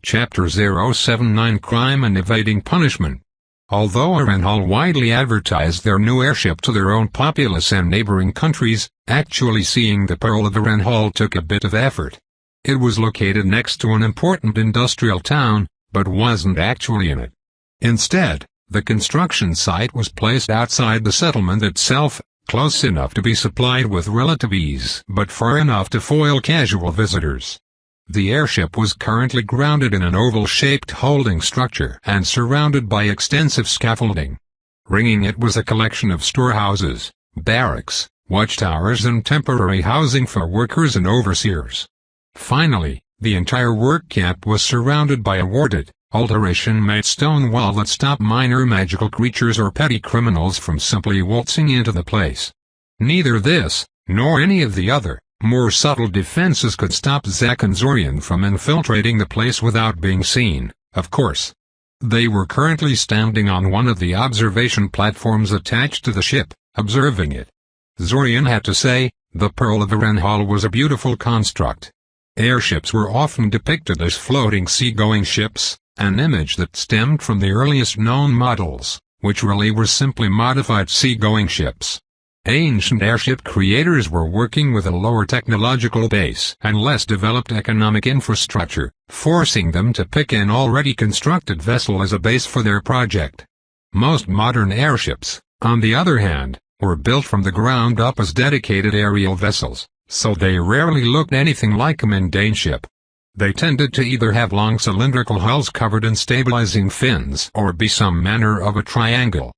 Chapter 079 Crime and Evading Punishment. Although Arenhal widely advertised their new airship to their own populace and neighboring countries, actually seeing the Pearl of Arenhal took a bit of effort. It was located next to an important industrial town, but wasn't actually in it. Instead, the construction site was placed outside the settlement itself, close enough to be supplied with relative ease but far enough to foil casual visitors. The airship was currently grounded in an oval-shaped holding structure and surrounded by extensive scaffolding. Ringing it was a collection of storehouses, barracks, watchtowers and temporary housing for workers and overseers. Finally, the entire work camp was surrounded by a warded, alteration-made stone wall that stopped minor magical creatures or petty criminals from simply waltzing into the place. Neither this, nor any of the other, more subtle defenses could stop Zack and Zorian from infiltrating the place without being seen, of course. They were currently standing on one of the observation platforms attached to the ship, observing it. Zorian had to say, the Pearl of Arenhal was a beautiful construct. Airships were often depicted as floating seagoing ships, an image that stemmed from the earliest known models, which really were simply modified seagoing ships. Ancient airship creators were working with a lower technological base and less developed economic infrastructure, forcing them to pick an already constructed vessel as a base for their project. Most modern airships, on the other hand, were built from the ground up as dedicated aerial vessels, so they rarely looked anything like a mundane ship. They tended to either have long cylindrical hulls covered in stabilizing fins or be some manner of a triangle.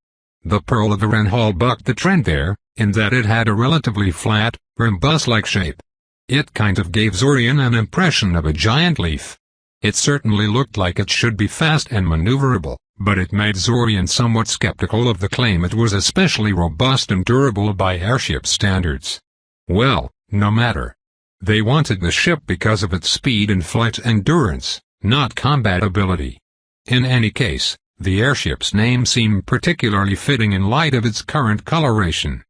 The Pearl of Arenhal bucked the trend there, in that it had a relatively flat, rhombus-like shape. It kind of gave Zorian an impression of a giant leaf. It certainly looked like it should be fast and maneuverable, but it made Zorian somewhat skeptical of the claim it was especially robust and durable by airship standards. Well, no matter. They wanted the ship because of its speed and flight endurance, not combat ability. In any case, the airship's name seemed particularly fitting in light of its current coloration.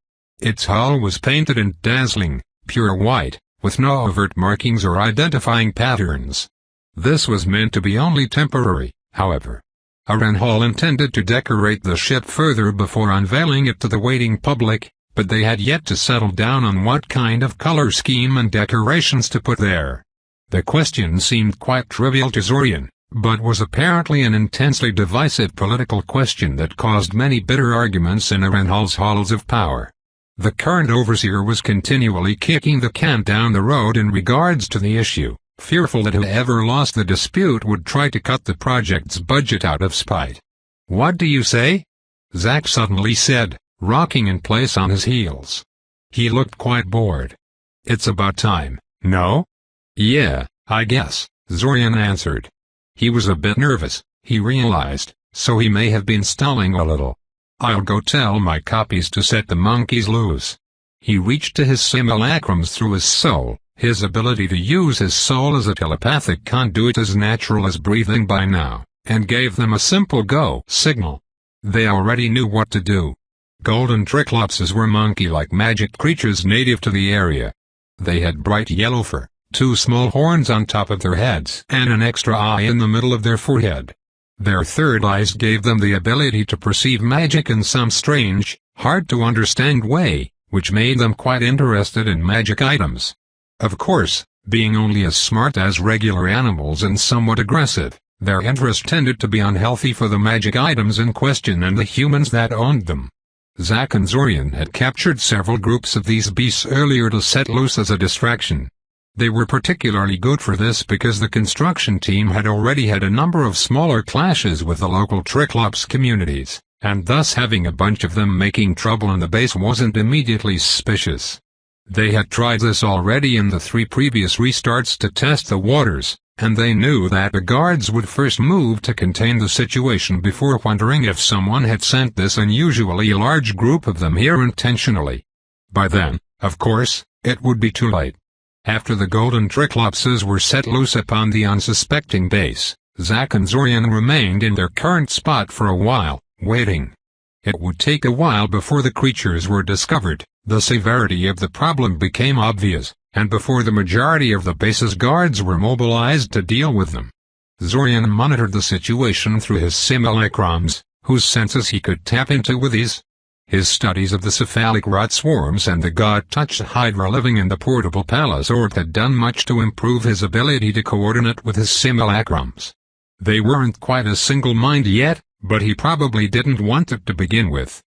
Its hull was painted in dazzling, pure white, with no overt markings or identifying patterns. This was meant to be only temporary, however. Arenhal intended to decorate the ship further before unveiling it to the waiting public, but they had yet to settle down on what kind of color scheme and decorations to put there. The question seemed quite trivial to Zorian, but was apparently an intensely divisive political question that caused many bitter arguments in Arenhal's halls of power. The current overseer was continually kicking the can down the road in regards to the issue, fearful that whoever lost the dispute would try to cut the project's budget out of spite. "What do you say?" Zack suddenly said, rocking in place on his heels. He looked quite bored. "It's about time, no?" "Yeah, I guess," Zorian answered. He was a bit nervous, he realized, so he may have been stalling a little. "I'll go tell my copies to set the monkeys loose." He reached to his simulacrums through his soul, his ability to use his soul as a telepathic conduit as natural as breathing by now, and gave them a simple go signal. They already knew what to do. Golden triclopses were monkey-like magic creatures native to the area. They had bright yellow fur, 2 small horns on top of their heads, and an extra eye in the middle of their forehead. Their third eyes gave them the ability to perceive magic in some strange, hard-to-understand way, which made them quite interested in magic items. Of course, being only as smart as regular animals and somewhat aggressive, their interest tended to be unhealthy for the magic items in question and the humans that owned them. Zack and Zorian had captured several groups of these beasts earlier to set loose as a distraction. They were particularly good for this because the construction team had already had a number of smaller clashes with the local Triclops communities, and thus having a bunch of them making trouble in the base wasn't immediately suspicious. They had tried this already in the 3 previous restarts to test the waters, and they knew that the guards would first move to contain the situation before wondering if someone had sent this unusually large group of them here intentionally. By then, of course, it would be too late. After the golden triclopses were set loose upon the unsuspecting base, Zack and Zorian remained in their current spot for a while, waiting. It would take a while before the creatures were discovered, the severity of the problem became obvious, and before the majority of the base's guards were mobilized to deal with them. Zorian monitored the situation through his simulacrums, whose senses he could tap into with ease. His studies of the cephalic rot swarms and the god-touched hydra living in the portable palace orb had done much to improve his ability to coordinate with his simulacrums. They weren't quite a single mind yet, but he probably didn't want it to begin with.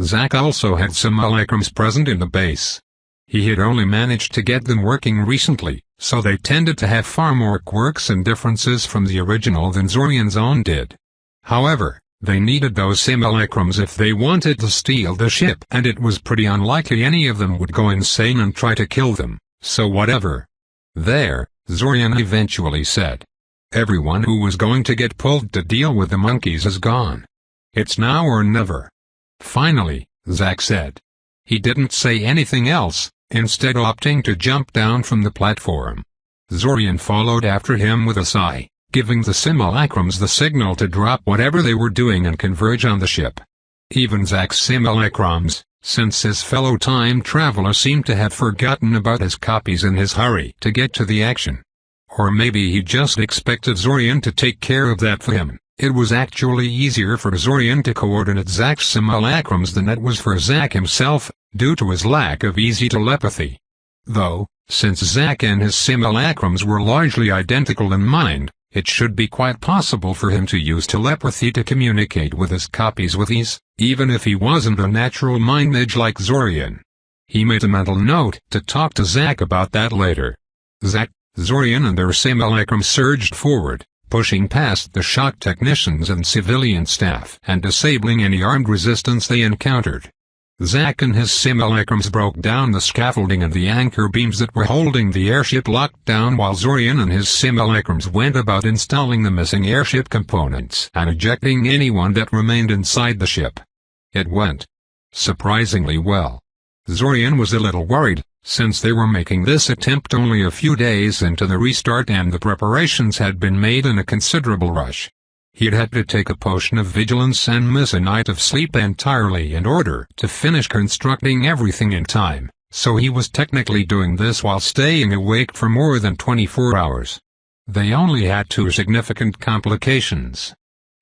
Zack also had simulacrums present in the base. He had only managed to get them working recently, so they tended to have far more quirks and differences from the original than Zorian's own did. However, they needed those simulacrums if they wanted to steal the ship, and it was pretty unlikely any of them would go insane and try to kill them, so whatever. There, Zorian eventually said. Everyone who was going to get pulled to deal with the monkeys is gone. It's now or never. Finally, Zack said. He didn't say anything else, instead opting to jump down from the platform. Zorian followed after him with a sigh, giving the simulacrums the signal to drop whatever they were doing and converge on the ship. Even Zack's simulacrums, since his fellow time traveler seemed to have forgotten about his copies in his hurry to get to the action. Or maybe he just expected Zorian to take care of that for him. It was actually easier for Zorian to coordinate Zack's simulacrums than it was for Zack himself, due to his lack of easy telepathy. Though, since Zack and his simulacrums were largely identical in mind, it should be quite possible for him to use telepathy to communicate with his copies with ease, even if he wasn't a natural mind mage like Zorian. He made a mental note to talk to Zack about that later. Zack, Zorian and their simulacrum surged forward, pushing past the shock technicians and civilian staff and disabling any armed resistance they encountered. Zack and his simulacrums broke down the scaffolding and the anchor beams that were holding the airship locked down, while Zorian and his simulacrums went about installing the missing airship components and ejecting anyone that remained inside the ship. It went surprisingly well. Zorian was a little worried, since they were making this attempt only a few days into the restart and the preparations had been made in a considerable rush. He'd had to take a potion of vigilance and miss a night of sleep entirely in order to finish constructing everything in time, so he was technically doing this while staying awake for more than 24 hours. They only had two significant complications.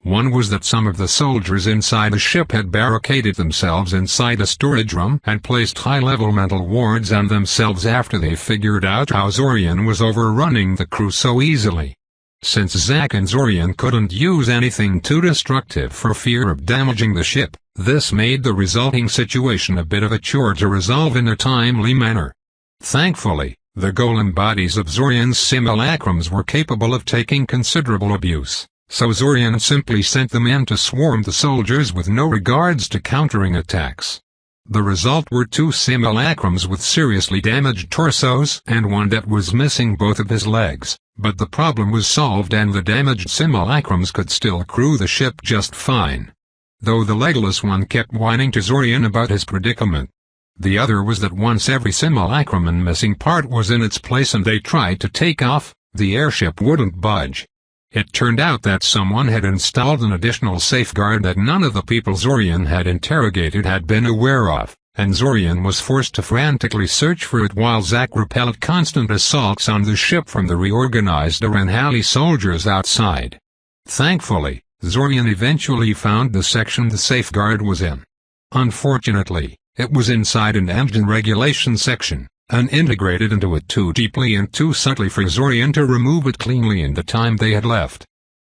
One was that some of the soldiers inside the ship had barricaded themselves inside a storage room and placed high-level mental wards on themselves after they figured out how Zorian was overrunning the crew so easily. Since Zack and Zorian couldn't use anything too destructive for fear of damaging the ship, this made the resulting situation a bit of a chore to resolve in a timely manner. Thankfully, the golem bodies of Zorian's simulacrums were capable of taking considerable abuse, so Zorian simply sent them in to swarm the soldiers with no regards to countering attacks. The result were two simulacrums with seriously damaged torsos and one that was missing both of his legs, but the problem was solved and the damaged simulacrums could still crew the ship just fine. Though the legless one kept whining to Zorian about his predicament. The other was that once every simulacrum and missing part was in its place and they tried to take off, the airship wouldn't budge. It turned out that someone had installed an additional safeguard that none of the people Zorian had interrogated had been aware of, and Zorian was forced to frantically search for it while Zack repelled constant assaults on the ship from the reorganized Aranhali soldiers outside. Thankfully, Zorian eventually found the section the safeguard was in. Unfortunately, it was inside an engine regulation section, unintegrated into it too deeply and too subtly for Zorian to remove it cleanly in the time they had left.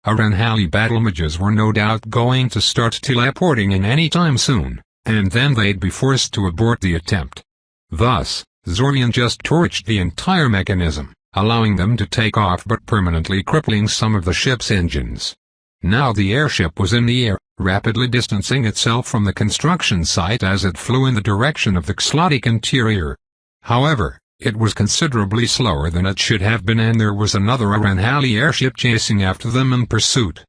Aranhali battle mages were no doubt going to start teleporting in any time soon, and then they'd be forced to abort the attempt. Thus, Zorian just torched the entire mechanism, allowing them to take off but permanently crippling some of the ship's engines. Now the airship was in the air, rapidly distancing itself from the construction site as it flew in the direction of the Xlotic interior. However, it was considerably slower than it should have been and there was another Aranhali airship chasing after them in pursuit.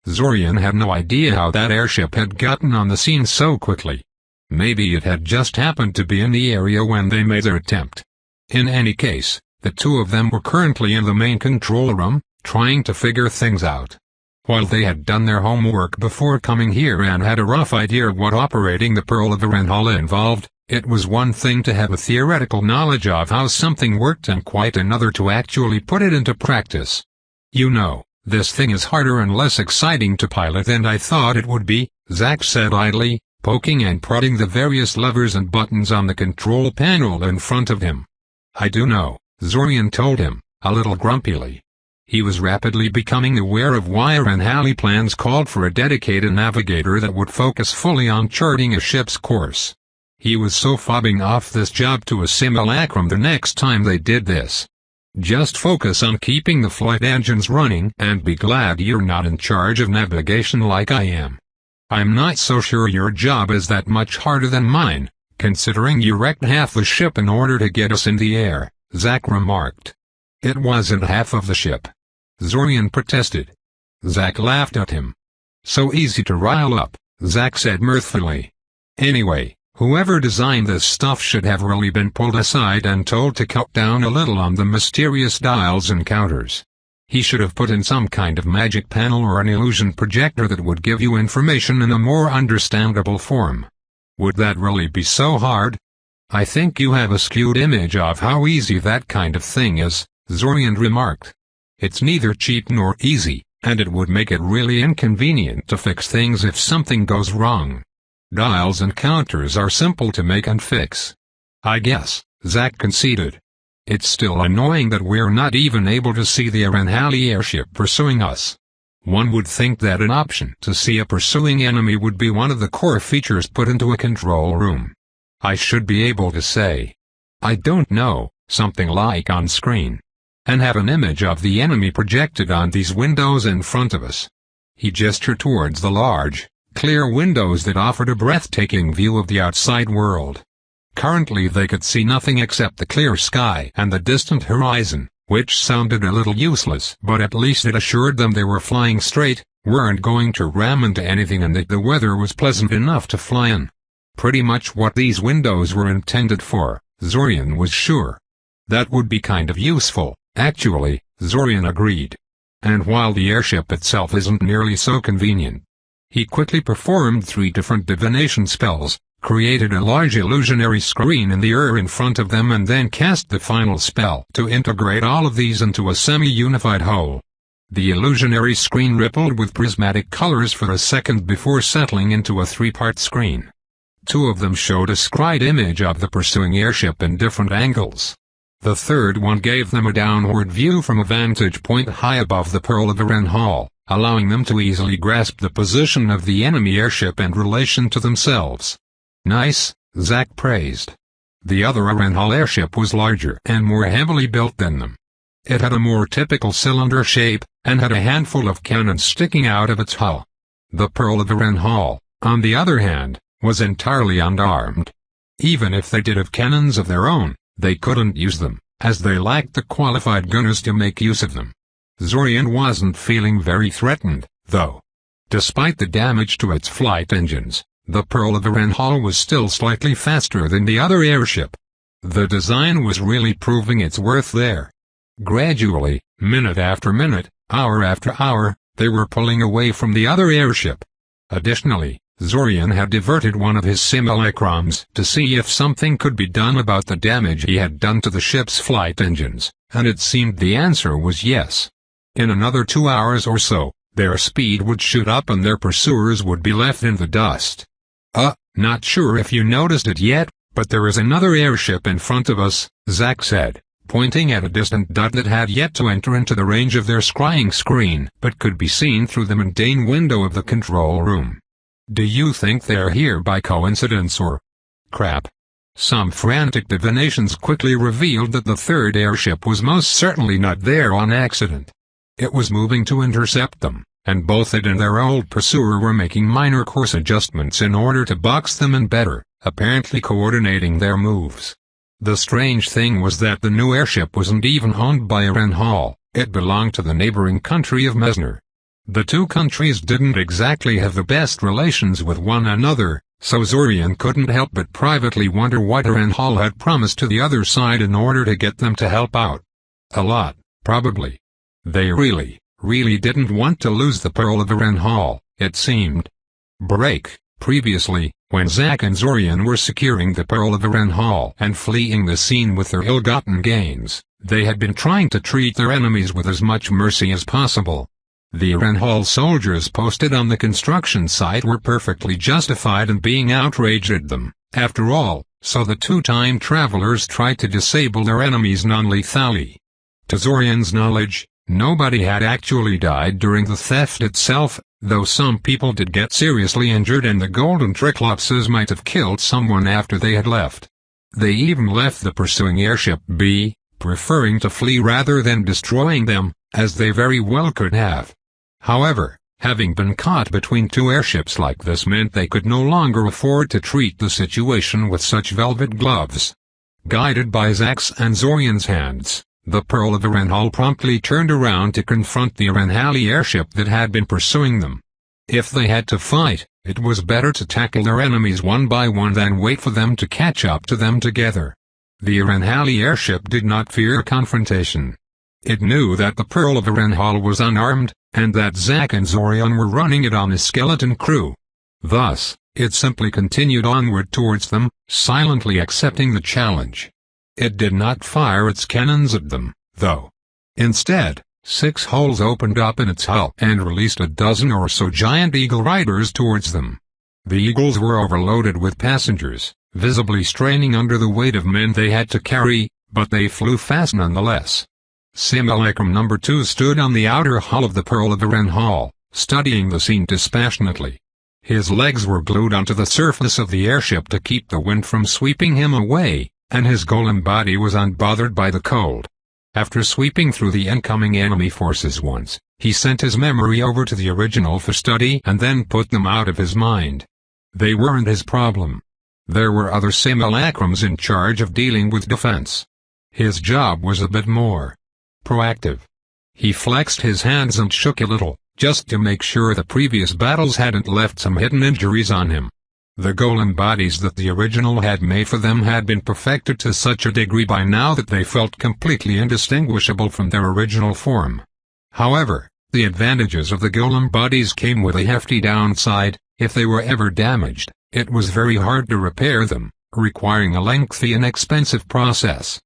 Zorian had no idea how that airship had gotten on the scene so quickly. Maybe it had just happened to be in the area when they made their attempt. In any case, the two of them were currently in the main control room, trying to figure things out. While they had done their homework before coming here and had a rough idea of what operating the Pearl of Aranhala involved, it was one thing to have a theoretical knowledge of how something worked and quite another to actually put it into practice. You know, "This thing is harder and less exciting to pilot than I thought it would be," Zack said idly, poking and prodding the various levers and buttons on the control panel in front of him. "I do know," Zorian told him, a little grumpily. He was rapidly becoming aware of why Renhali plans called for a dedicated navigator that would focus fully on charting a ship's course. He was so fobbing off this job to a simulacrum the next time they did this. "Just focus on keeping the flight engines running and be glad you're not in charge of navigation like I am. I'm not so sure your job is that much harder than mine, considering you wrecked half the ship in order to get us in the air," Zack remarked. "It wasn't half of the ship," Zorian protested. Zack laughed at him. "So easy to rile up," Zack said mirthfully. "Anyway, whoever designed this stuff should have really been pulled aside and told to cut down a little on the mysterious dials and counters. He should have put in some kind of magic panel or an illusion projector that would give you information in a more understandable form. Would that really be so hard? I think you have a skewed image of how easy that kind of thing is," Zorian remarked. "It's neither cheap nor easy, and it would make it really inconvenient to fix things if something goes wrong. Dials and counters are simple to make and fix." "I guess," Zack conceded. "It's still annoying that we're not even able to see the Renhali airship pursuing us. One would think that an option to see a pursuing enemy would be one of the core features put into a control room. I should be able to say, I don't know, something like on screen, and have an image of the enemy projected on these windows in front of us." He gestured towards the large, clear windows that offered a breathtaking view of the outside world. Currently they could see nothing except the clear sky and the distant horizon, which sounded a little useless, but at least it assured them they were flying straight, weren't going to ram into anything, and that the weather was pleasant enough to fly in. Pretty much what these windows were intended for, Zorian was sure. That would be kind of useful, actually, Zorian agreed. And while the airship itself isn't nearly so convenient. He quickly performed 3 different divination spells, created a large illusionary screen in the air in front of them, and then cast the final spell to integrate all of these into a semi-unified whole. The illusionary screen rippled with prismatic colors for a second before settling into a 3-part screen. 2 of them showed a scryed image of the pursuing airship in different angles. The third one gave them a downward view from a vantage point high above the Pearl of Renhal, allowing them to easily grasp the position of the enemy airship in relation to themselves. "Nice," Zack praised. The other Renhal airship was larger and more heavily built than them. It had a more typical cylinder shape, and had a handful of cannons sticking out of its hull. The Pearl of Renhal, on the other hand, was entirely unarmed. Even if they did have cannons of their own, they couldn't use them, as they lacked the qualified gunners to make use of them. Zorian wasn't feeling very threatened, though. Despite the damage to its flight engines, the Pearl of Renhal was still slightly faster than the other airship. The design was really proving its worth there. Gradually, minute after minute, hour after hour, they were pulling away from the other airship. Additionally, Zorian had diverted one of his simulacrums to see if something could be done about the damage he had done to the ship's flight engines, and it seemed the answer was yes. In another 2 hours or so, their speed would shoot up and their pursuers would be left in the dust. Not sure if you noticed it yet, but there is another airship in front of us," Zack said, pointing at a distant dot that had yet to enter into the range of their scrying screen, but could be seen through the mundane window of the control room. "Do you think they're here by coincidence or crap?" Some frantic divinations quickly revealed that the third airship was most certainly not there on accident. It was moving to intercept them, and both it and their old pursuer were making minor course adjustments in order to box them in better, apparently coordinating their moves. The strange thing was that the new airship wasn't even owned by Renhal, it belonged to the neighboring country of Mesner. The 2 countries didn't exactly have the best relations with one another, so Zorian couldn't help but privately wonder what Renhal had promised to the other side in order to get them to help out. A lot, probably. They really didn't want to lose the Pearl of Renhal, it seemed. Previously, when Zack and Zorian were securing the Pearl of Renhal and fleeing the scene with their ill-gotten gains, they had been trying to treat their enemies with as much mercy as possible. The Renhal soldiers posted on the construction site were perfectly justified in being outraged at them, after all, so the two time travelers tried to disable their enemies non-lethally. To Zorian's knowledge, nobody had actually died during the theft itself, though some people did get seriously injured and the golden Triclopses might have killed someone after they had left. They even left the pursuing airship be, preferring to flee rather than destroying them, as they very well could have. However, having been caught between two airships like this meant they could no longer afford to treat the situation with such velvet gloves. Guided by Zack's and Zorian's hands, the Pearl of the Renhal promptly turned around to confront the Renhali airship that had been pursuing them. If they had to fight, it was better to tackle their enemies one by one than wait for them to catch up to them together. The Renhali airship did not fear confrontation. It knew that the Pearl of the Renhal was unarmed, and that Zack and Zorian were running it on a skeleton crew. Thus, it simply continued onward towards them, silently accepting the challenge. It did not fire its cannons at them, though. Instead, 6 holes opened up in its hull and released a dozen or so giant eagle riders towards them. The eagles were overloaded with passengers, visibly straining under the weight of men they had to carry, but they flew fast nonetheless. Simulacrum No. 2 stood on the outer hull of the Pearl of the Renhal, studying the scene dispassionately. His legs were glued onto the surface of the airship to keep the wind from sweeping him away, and his golem body was unbothered by the cold. After sweeping through the incoming enemy forces once, he sent his memory over to the original for study and then put them out of his mind. They weren't his problem. There were other simulacrums in charge of dealing with defense. His job was a bit more proactive. He flexed his hands and shook a little, just to make sure the previous battles hadn't left some hidden injuries on him. The golem bodies that the original had made for them had been perfected to such a degree by now that they felt completely indistinguishable from their original form. However, the advantages of the golem bodies came with a hefty downside. If they were ever damaged, it was very hard to repair them, requiring a lengthy and expensive process.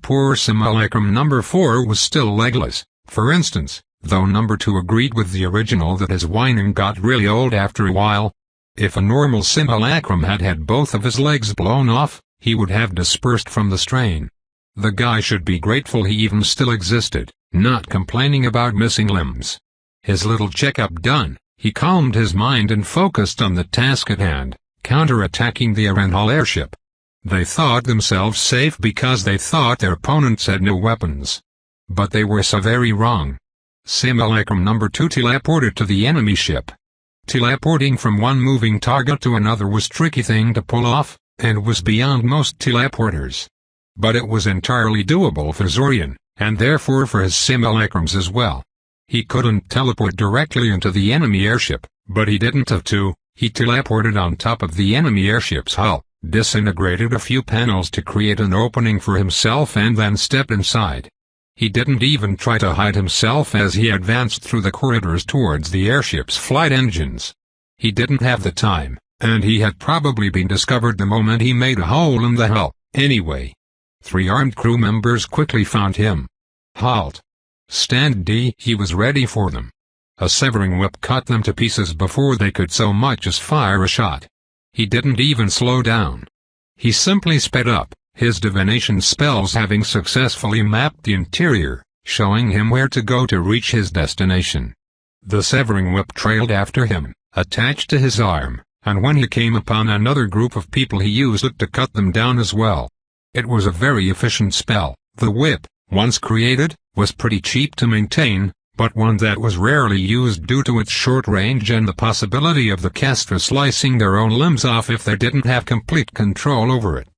Poor Simulacrum No. 4 was still legless, for instance, though No. 2 agreed with the original that his whining got really old after a while. If a normal simulacrum had had both of his legs blown off, he would have dispersed from the strain. The guy should be grateful he even still existed, not complaining about missing limbs. His little checkup done, he calmed his mind and focused on the task at hand, counterattacking the Renhal airship. They thought themselves safe because they thought their opponents had no weapons. But they were so very wrong. Simulacrum No. 2 teleported to the enemy ship. Teleporting from one moving target to another was a tricky thing to pull off, and was beyond most teleporters. But it was entirely doable for Zorian, and therefore for his simulacrums as well. He couldn't teleport directly into the enemy airship, but he didn't have to. He teleported on top of the enemy airship's hull, disintegrated a few panels to create an opening for himself and then stepped inside. He didn't even try to hide himself as he advanced through the corridors towards the airship's flight engines. He didn't have the time, and he had probably been discovered the moment he made a hole in the hull, anyway. 3 armed crew members quickly found him. Halt! Stand D! He was ready for them. A severing whip cut them to pieces before they could so much as fire a shot. He didn't even slow down. He simply sped up, his divination spells having successfully mapped the interior, showing him where to go to reach his destination. The severing whip trailed after him, attached to his arm, and when he came upon another group of people he used it to cut them down as well. It was a very efficient spell. The whip, once created, was pretty cheap to maintain, but one that was rarely used due to its short range and the possibility of the caster slicing their own limbs off if they didn't have complete control over it.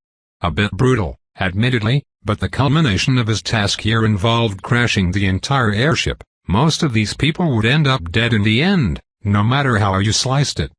A bit brutal, admittedly, but the culmination of his task here involved crashing the entire airship. Most of these people would end up dead in the end, no matter how you sliced it.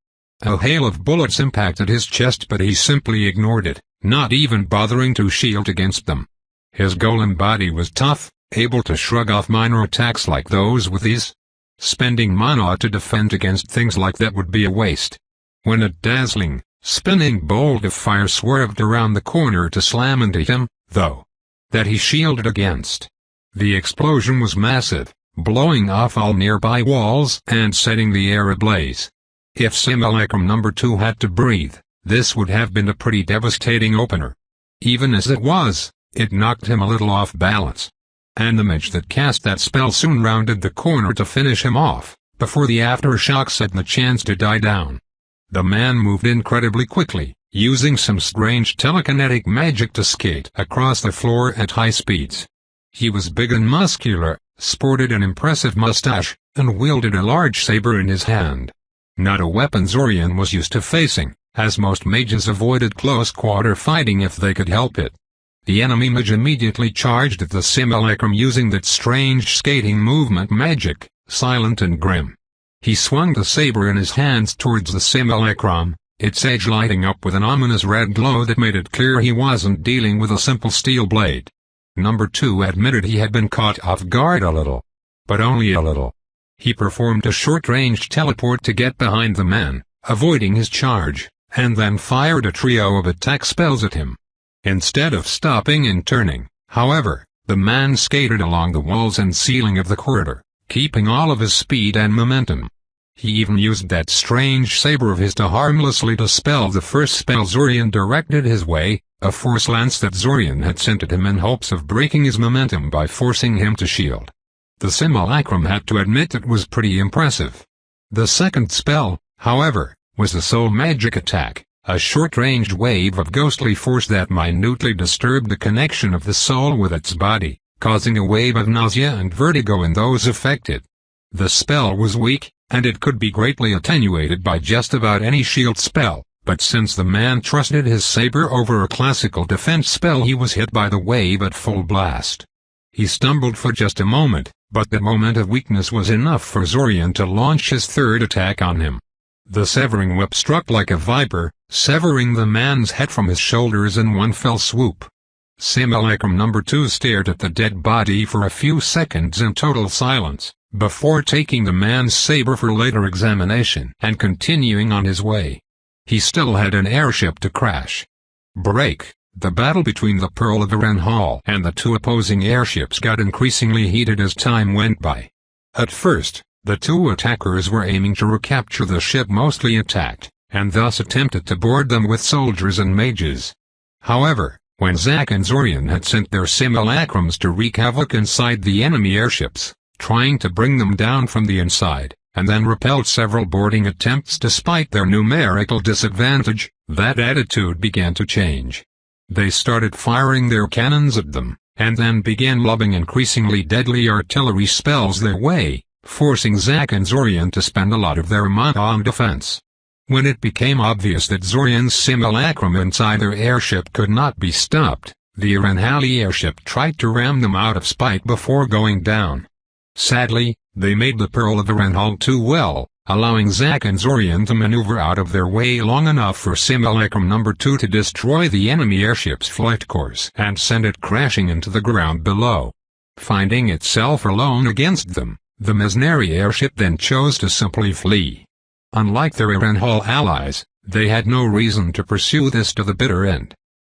A hail of bullets impacted his chest but he simply ignored it, not even bothering to shield against them. His golem body was tough, able to shrug off minor attacks like those with ease. Spending mana to defend against things like that would be a waste. When a dazzling, spinning bolt of fire swerved around the corner to slam into him, though, that he shielded against. The explosion was massive, blowing off all nearby walls and setting the air ablaze. If simulacrum number 2 had to breathe, this would have been a pretty devastating opener. Even as it was, it knocked him a little off balance. And the mage that cast that spell soon rounded the corner to finish him off, before the aftershocks had the chance to die down. The man moved incredibly quickly, using some strange telekinetic magic to skate across the floor at high speeds. He was big and muscular, sported an impressive mustache, and wielded a large saber in his hand. Not a weapon Zorian was used to facing, as most mages avoided close-quarter fighting if they could help it. The enemy mage immediately charged at the simulacrum using that strange skating movement magic, silent and grim. He swung the saber in his hands towards the simulacrum, its edge lighting up with an ominous red glow that made it clear he wasn't dealing with a simple steel blade. Number 2 admitted he had been caught off guard a little. But only a little. He performed a short-range teleport to get behind the man, avoiding his charge, and then fired a trio of attack spells at him. Instead of stopping and turning, however, the man skated along the walls and ceiling of the corridor, keeping all of his speed and momentum. He even used that strange saber of his to harmlessly dispel the first spell Zorian directed his way, a force lance that Zorian had sent at him in hopes of breaking his momentum by forcing him to shield. The simulacrum had to admit it was pretty impressive. The second spell, however, was the soul magic attack, a short-ranged wave of ghostly force that minutely disturbed the connection of the soul with its body, causing a wave of nausea and vertigo in those affected. The spell was weak, and it could be greatly attenuated by just about any shield spell, but since the man trusted his saber over a classical defense spell, he was hit by the wave at full blast. He stumbled for just a moment, but the moment of weakness was enough for Zorian to launch his third attack on him. The severing whip struck like a viper, severing the man's head from his shoulders in one fell swoop. Simulacrum number 2 stared at the dead body for a few seconds in total silence, before taking the man's saber for later examination and continuing on his way. He still had an airship to crash. Break. The battle between the Pearl of the Ren Hall and the two opposing airships got increasingly heated as time went by. At first, the two attackers were aiming to recapture the ship mostly intact, and thus attempted to board them with soldiers and mages. However, when Zack and Zorian had sent their simulacrums to wreak havoc inside the enemy airships, trying to bring them down from the inside, and then repelled several boarding attempts despite their numerical disadvantage, that attitude began to change. They started firing their cannons at them, and then began lobbing increasingly deadly artillery spells their way, forcing Zack and Zorian to spend a lot of their mana on defense. When it became obvious that Zorian's simulacrum inside their airship could not be stopped, the Arenhali airship tried to ram them out of spite before going down. Sadly, they made the Pearl of the Renhal too well, allowing Zack and Zorian to maneuver out of their way long enough for simulacrum number 2 to destroy the enemy airship's flight course and send it crashing into the ground below. Finding itself alone against them, the Mesneri airship then chose to simply flee. Unlike their Arenhal allies, they had no reason to pursue this to the bitter end.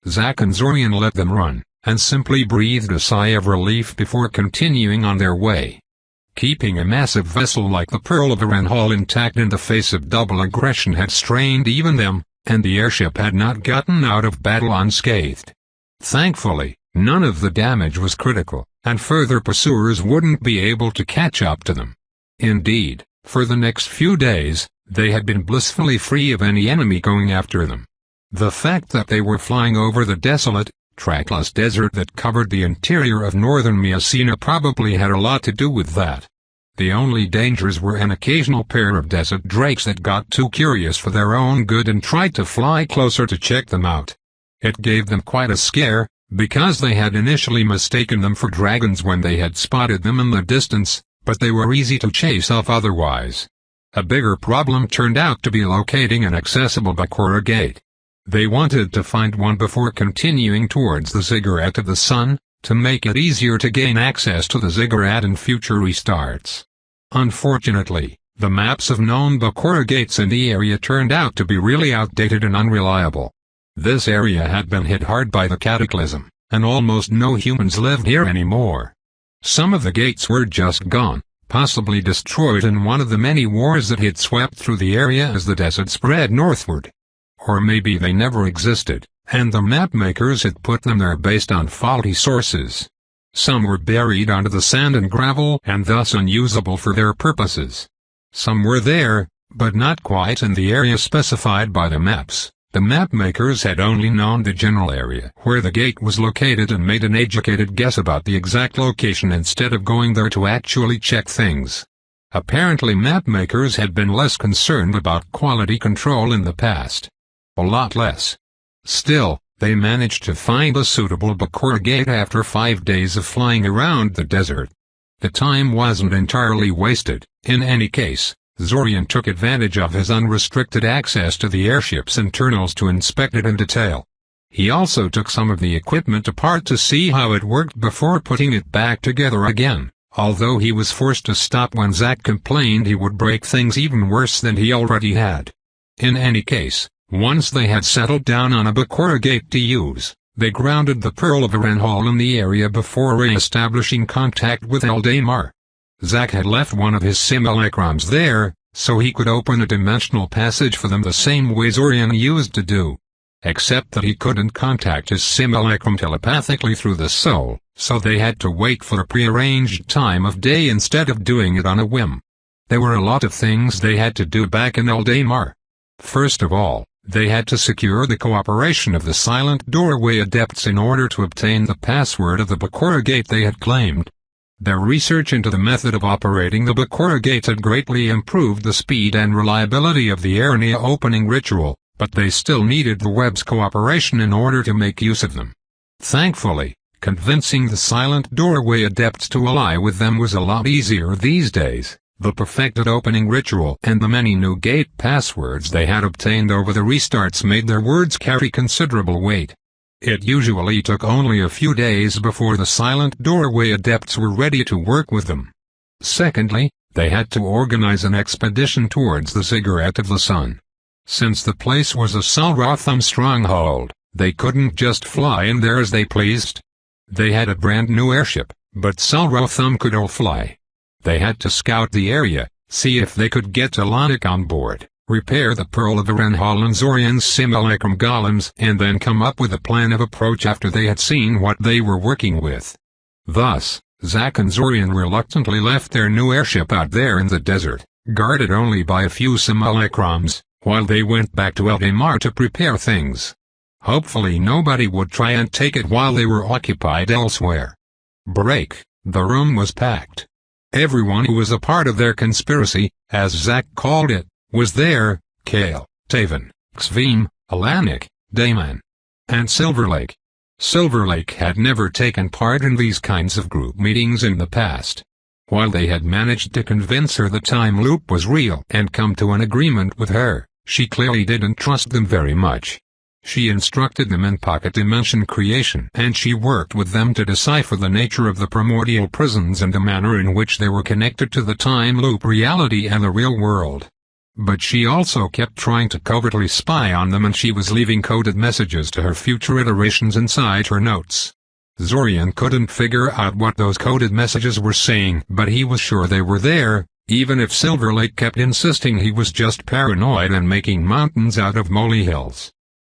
Zack and Zorian let them run, and simply breathed a sigh of relief before continuing on their way. Keeping a massive vessel like the Pearl of the Renhal intact in the face of double aggression had strained even them, and the airship had not gotten out of battle unscathed. Thankfully, none of the damage was critical, and further pursuers wouldn't be able to catch up to them. Indeed, for the next few days, they had been blissfully free of any enemy going after them. The fact that they were flying over the desolate, trackless desert that covered the interior of northern Myasina probably had a lot to do with that. The only dangers were an occasional pair of desert drakes that got too curious for their own good and tried to fly closer to check them out. It gave them quite a scare, because they had initially mistaken them for dragons when they had spotted them in the distance, but they were easy to chase off otherwise. A bigger problem turned out to be locating an accessible Bakura gate. They wanted to find one before continuing towards the Ziggurat of the Sun, to make it easier to gain access to the Ziggurat in future restarts. Unfortunately, the maps of known Bakura gates in the area turned out to be really outdated and unreliable. This area had been hit hard by the cataclysm, and almost no humans lived here anymore. Some of the gates were just gone, possibly destroyed in one of the many wars that had swept through the area as the desert spread northward. Or maybe they never existed, and the mapmakers had put them there based on faulty sources. Some were buried under the sand and gravel and thus unusable for their purposes. Some were there, but not quite in the area specified by the maps. The mapmakers had only known the general area where the gate was located and made an educated guess about the exact location instead of going there to actually check things. Apparently mapmakers had been less concerned about quality control in the past. A lot less. Still, they managed to find a suitable Bakura gate after 5 days of flying around the desert. The time wasn't entirely wasted. In any case, Zorian took advantage of his unrestricted access to the airship's internals to inspect it in detail. He also took some of the equipment apart to see how it worked before putting it back together again, although he was forced to stop when Zack complained he would break things even worse than he already had. In any case, once they had settled down on a Bakura gate to use, they grounded the Pearl of Arenhal in the area before re-establishing contact with Eldamar. Zack had left one of his simulacrums there, so he could open a dimensional passage for them the same way Zorian used to do. Except that he couldn't contact his simulacrum telepathically through the soul, so they had to wait for a prearranged time of day instead of doing it on a whim. There were a lot of things they had to do back in Eldamar. First of all, they had to secure the cooperation of the Silent Doorway Adepts in order to obtain the password of the Bakura Gate they had claimed. Their research into the method of operating the Bakura Gate had greatly improved the speed and reliability of the Arania opening ritual, but they still needed the web's cooperation in order to make use of them. Thankfully, convincing the Silent Doorway Adepts to ally with them was a lot easier these days. The perfected opening ritual and the many new gate passwords they had obtained over the restarts made their words carry considerable weight. It usually took only a few days before the Silent Doorway Adepts were ready to work with them. Secondly, they had to organize an expedition towards the Ziggurat of the Sun. Since the place was a Salrotham stronghold, they couldn't just fly in there as they pleased. They had a brand new airship, but Salrotham could all fly. They had to scout the area, see if they could get Alanik on board, repair the Pearl of Arenhal and Zorian's simulacrum golems, and then come up with a plan of approach after they had seen what they were working with. Thus, Zack and Zorian reluctantly left their new airship out there in the desert, guarded only by a few simulacrums, while they went back to Eldamar to prepare things. Hopefully nobody would try and take it while they were occupied elsewhere. Break. The room was packed. Everyone who was a part of their conspiracy, as Zack called it, was there: Kale, Taven, Xveem, Alanik, Damon, and Silverlake. Silverlake had never taken part in these kinds of group meetings in the past. While they had managed to convince her the time loop was real and come to an agreement with her, she clearly didn't trust them very much. She instructed them in pocket dimension creation, and she worked with them to decipher the nature of the primordial prisons and the manner in which they were connected to the time loop reality and the real world. But she also kept trying to covertly spy on them, and she was leaving coded messages to her future iterations inside her notes. Zorian couldn't figure out what those coded messages were saying, but he was sure they were there, even if Silverlake kept insisting he was just paranoid and making mountains out of molehills.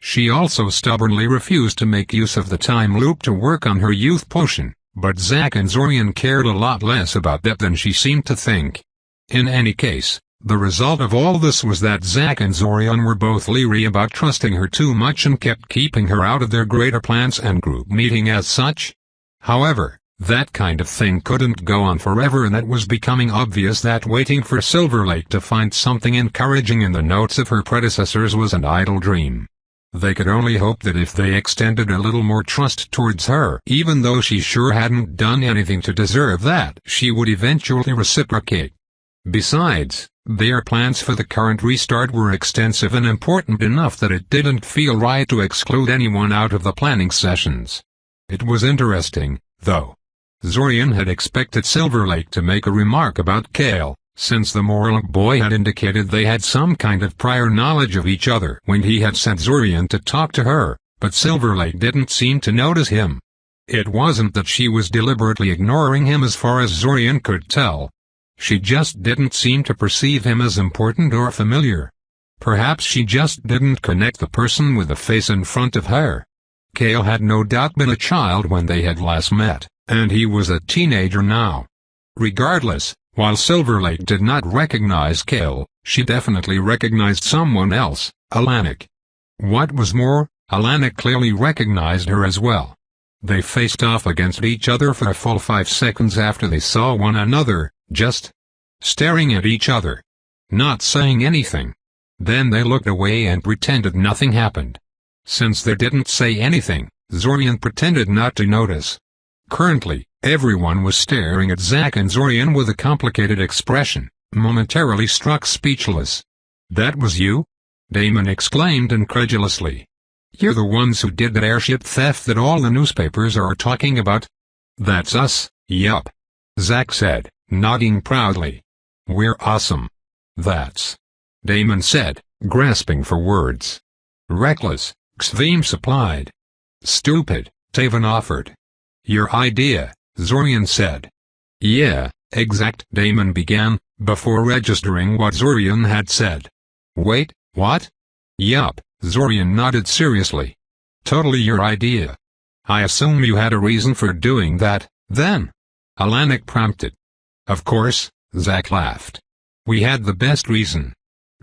She also stubbornly refused to make use of the time loop to work on her youth potion, but Zack and Zorian cared a lot less about that than she seemed to think. In any case, the result of all this was that Zack and Zorian were both leery about trusting her too much and kept keeping her out of their greater plans and group meeting as such. However, that kind of thing couldn't go on forever, and it was becoming obvious that waiting for Silverlake to find something encouraging in the notes of her predecessors was an idle dream. They could only hope that if they extended a little more trust towards her, even though she sure hadn't done anything to deserve that, she would eventually reciprocate. Besides, their plans for the current restart were extensive and important enough that it didn't feel right to exclude anyone out of the planning sessions. It was interesting, though. Zorian had expected Silverlake to make a remark about Kale, since the Morlock boy had indicated they had some kind of prior knowledge of each other when he had sent Zorian to talk to her, but Silverlake didn't seem to notice him. It wasn't that she was deliberately ignoring him as far as Zorian could tell. She just didn't seem to perceive him as important or familiar. Perhaps she just didn't connect the person with the face in front of her. Kale had no doubt been a child when they had last met, and he was a teenager now. Regardless, while Silver Lake did not recognize Kale, she definitely recognized someone else, Alanik. What was more, Alanik clearly recognized her as well. They faced off against each other for a full 5 seconds after they saw one another, just staring at each other, not saying anything. Then they looked away and pretended nothing happened. Since they didn't say anything, Zorian pretended not to notice. Currently, everyone was staring at Zack and Zorian with a complicated expression, momentarily struck speechless. "That was you?" Damon exclaimed incredulously. "You're the ones who did that airship theft that all the newspapers are talking about?" "That's us, yup," Zack said, nodding proudly. "We're awesome." "That's," Damon said, grasping for words. "Reckless," Xveem supplied. "Stupid," Taven offered. "Your idea," Zorian said. "Yeah, exact," Damon began, before registering what Zorian had said. "Wait, what?" "Yup," Zorian nodded seriously. "Totally your idea. I assume you had a reason for doing that, then?" Alanik prompted. "Of course," Zack laughed. "We had the best reason.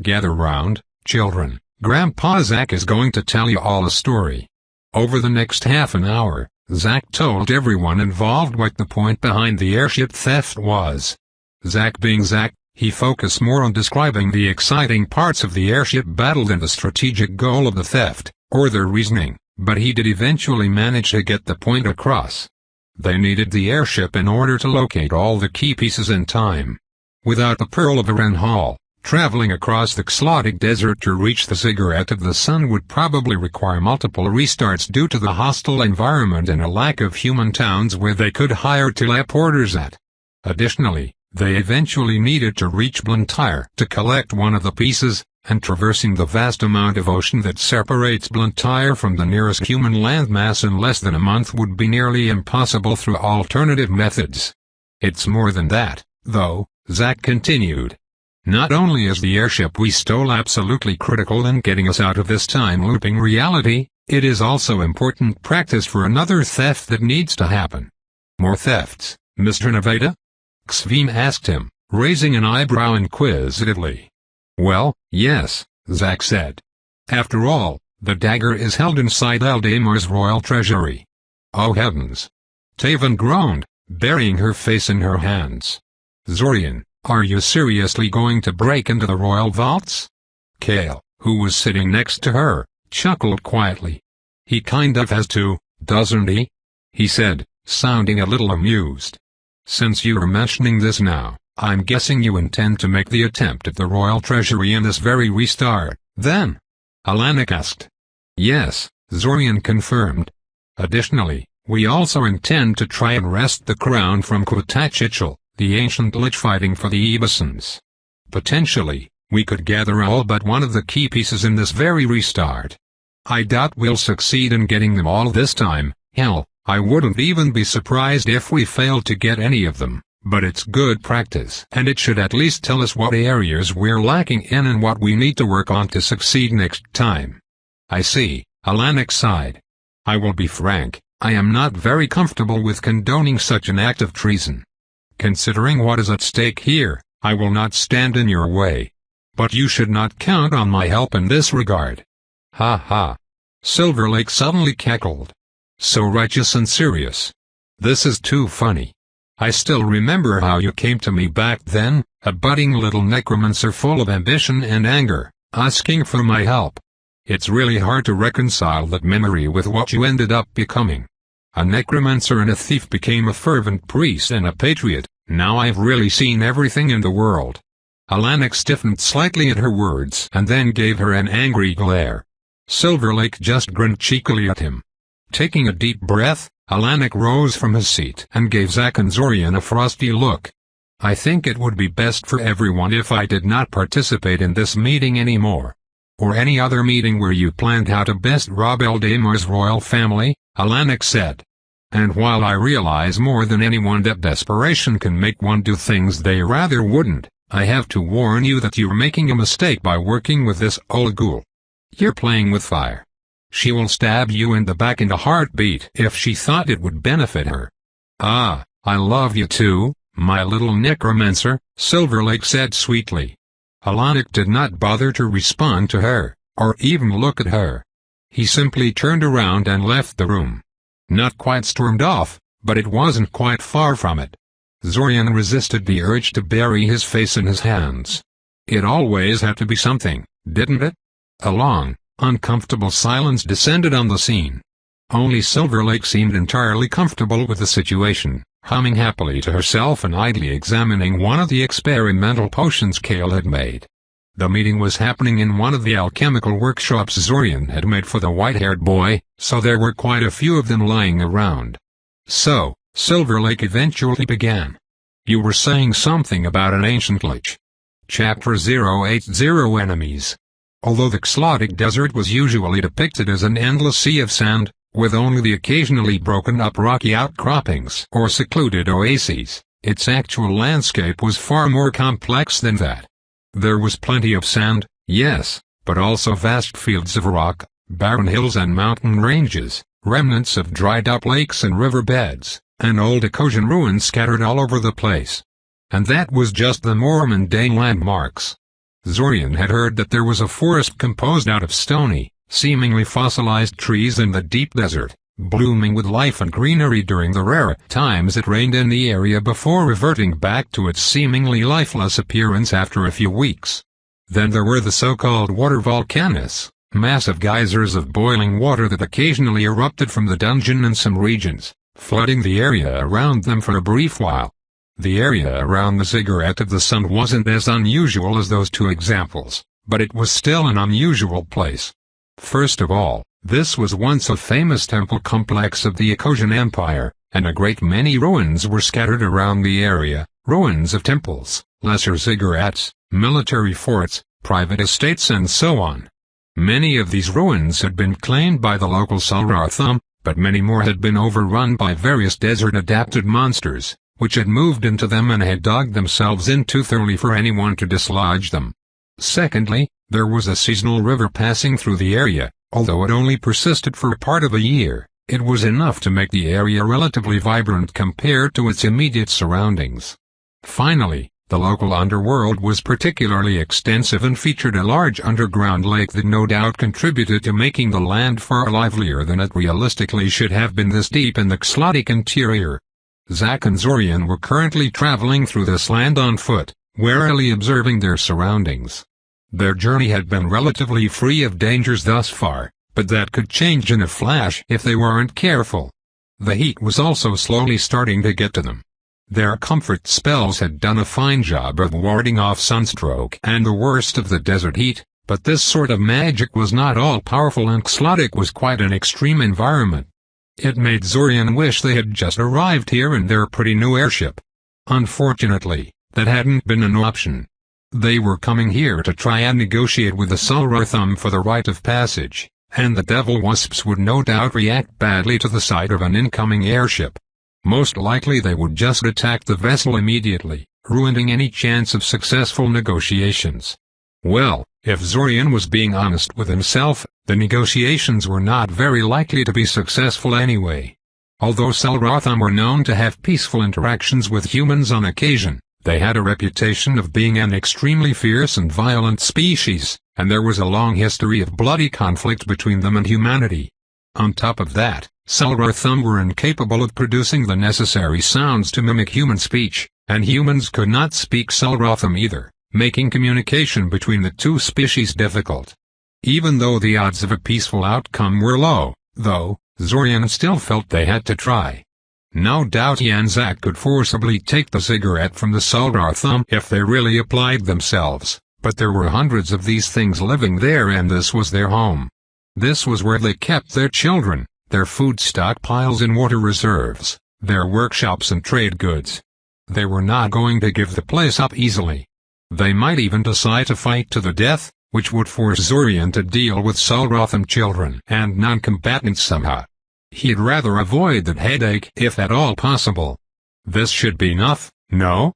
Gather round, children, Grandpa Zack is going to tell you all a story." Over the next half an hour, Zack told everyone involved what the point behind the airship theft was. Zack being Zack, he focused more on describing the exciting parts of the airship battle than the strategic goal of the theft, or their reasoning, but he did eventually manage to get the point across. They needed the airship in order to locate all the key pieces in time. Without the Pearl of Aran Hall, traveling across the Xlotic Desert to reach the Ziggurat of the Sun would probably require multiple restarts due to the hostile environment and a lack of human towns where they could hire teleporters at. Additionally, they eventually needed to reach Blantyre to collect one of the pieces, and traversing the vast amount of ocean that separates Blantyre from the nearest human landmass in less than a month would be nearly impossible through alternative methods. "It's more than that, though," Zack continued. "Not only is the airship we stole absolutely critical in getting us out of this time-looping reality, it is also important practice for another theft that needs to happen." "More thefts, Mr. Nevada?" Xveem asked him, raising an eyebrow inquisitively. "Well, yes," Zack said. "After all, the dagger is held inside Eldamar's royal treasury." "Oh heavens!" Taven groaned, burying her face in her hands. "Zorian, are you seriously going to break into the royal vaults?" Kale, who was sitting next to her, chuckled quietly. "He kind of has to, doesn't he?" he said, sounding a little amused. "Since you're mentioning this now, I'm guessing you intend to make the attempt at the royal treasury in this very restart, then?" Alanik asked. "Yes," Zorian confirmed. "Additionally, we also intend to try and wrest the crown from Quatachichel, the ancient lich fighting for the Ebasons. Potentially, we could gather all but one of the key pieces in this very restart. I doubt we'll succeed in getting them all this time. Hell, I wouldn't even be surprised if we failed to get any of them, but it's good practice and it should at least tell us what areas we're lacking in and what we need to work on to succeed next time." "I see," Alanik sighed. "I will be frank, I am not very comfortable with condoning such an act of treason. Considering what is at stake here, I will not stand in your way. But you should not count on my help in this regard." "Ha ha." Silver Lake suddenly cackled. "So righteous and serious. This is too funny. I still remember how you came to me back then, a budding little necromancer full of ambition and anger, asking for my help. It's really hard to reconcile that memory with what you ended up becoming. A necromancer and a thief became a fervent priest and a patriot. Now I've really seen everything in the world." Alanik stiffened slightly at her words and then gave her an angry glare. Silver Lake just grinned cheekily at him. Taking a deep breath, Alanik rose from his seat and gave Zack and Zorian a frosty look. "I think it would be best for everyone if I did not participate in this meeting anymore. Or any other meeting where you planned how to best rob Eldamar's royal family," Alanik said. And while I realize more than anyone that desperation can make one do things they rather wouldn't, I have to warn you that you're making a mistake by working with this old ghoul. You're playing with fire. She will stab you in the back in a heartbeat if she thought it would benefit her. Ah, I love you too, my little necromancer, Silver Lake said sweetly. Alanik did not bother to respond to her, or even look at her. He simply turned around and left the room. Not quite stormed off, but it wasn't quite far from it. Zorian resisted the urge to bury his face in his hands. It always had to be something, didn't it? A long, uncomfortable silence descended on the scene. Only Silver Lake seemed entirely comfortable with the situation, humming happily to herself and idly examining one of the experimental potions Kale had made. The meeting was happening in one of the alchemical workshops Zorian had made for the white-haired boy, so there were quite a few of them lying around. So, Silver Lake eventually began. You were saying something about an ancient lich. Chapter 080 Enemies. Although the Xlotic Desert was usually depicted as an endless sea of sand, with only the occasionally broken-up rocky outcroppings or secluded oases, its actual landscape was far more complex than that. There was plenty of sand, yes, but also vast fields of rock, barren hills and mountain ranges, remnants of dried-up lakes and riverbeds, and old Ecosian ruins scattered all over the place. And that was just the more mundane landmarks. Zorian had heard that there was a forest composed out of stony, seemingly fossilized trees in the deep desert, blooming with life and greenery during the rare times it rained in the area before reverting back to its seemingly lifeless appearance after a few weeks. Then there were the so-called water volcanoes, massive geysers of boiling water that occasionally erupted from the dungeon in some regions, flooding the area around them for a brief while. The area around the ziggurat of the sun wasn't as unusual as those two examples, but it was still an unusual place. First of all, this was once a famous temple complex of the Ecosian Empire, and a great many ruins were scattered around the area, ruins of temples, lesser ziggurats, military forts, private estates and so on. Many of these ruins had been claimed by the local Salratham, but many more had been overrun by various desert-adapted monsters, which had moved into them and had dug themselves in too thoroughly for anyone to dislodge them. Secondly, there was a seasonal river passing through the area. Although it only persisted for a part of a year, it was enough to make the area relatively vibrant compared to its immediate surroundings. Finally, the local underworld was particularly extensive and featured a large underground lake that no doubt contributed to making the land far livelier than it realistically should have been this deep in the Xlotic interior. Zack and Zorian were currently traveling through this land on foot, warily observing their surroundings. Their journey had been relatively free of dangers thus far, but that could change in a flash if they weren't careful. The heat was also slowly starting to get to them. Their comfort spells had done a fine job of warding off sunstroke and the worst of the desert heat, but this sort of magic was not all-powerful and Xlotic was quite an extreme environment. It made Zorian wish they had just arrived here in their pretty new airship. Unfortunately, that hadn't been an option. They were coming here to try and negotiate with the Salratham for the rite of passage, and the devil wasps would no doubt react badly to the sight of an incoming airship. Most likely they would just attack the vessel immediately, ruining any chance of successful negotiations. Well, if Zorian was being honest with himself, the negotiations were not very likely to be successful anyway. Although Salratham were known to have peaceful interactions with humans on occasion, they had a reputation of being an extremely fierce and violent species, and there was a long history of bloody conflict between them and humanity. On top of that, Salratham were incapable of producing the necessary sounds to mimic human speech, and humans could not speak Salratham either, making communication between the two species difficult. Even though the odds of a peaceful outcome were low, though, Zorian still felt they had to try. No doubt he and Zack could forcibly take the ziggurat from the Salratham if they really applied themselves, but there were hundreds of these things living there and this was their home. This was where they kept their children, their food stockpiles and water reserves, their workshops and trade goods. They were not going to give the place up easily. They might even decide to fight to the death, which would force Zorian to deal with Salratham children and non-combatants somehow. He'd rather avoid that headache if at all possible. "This should be enough, no?"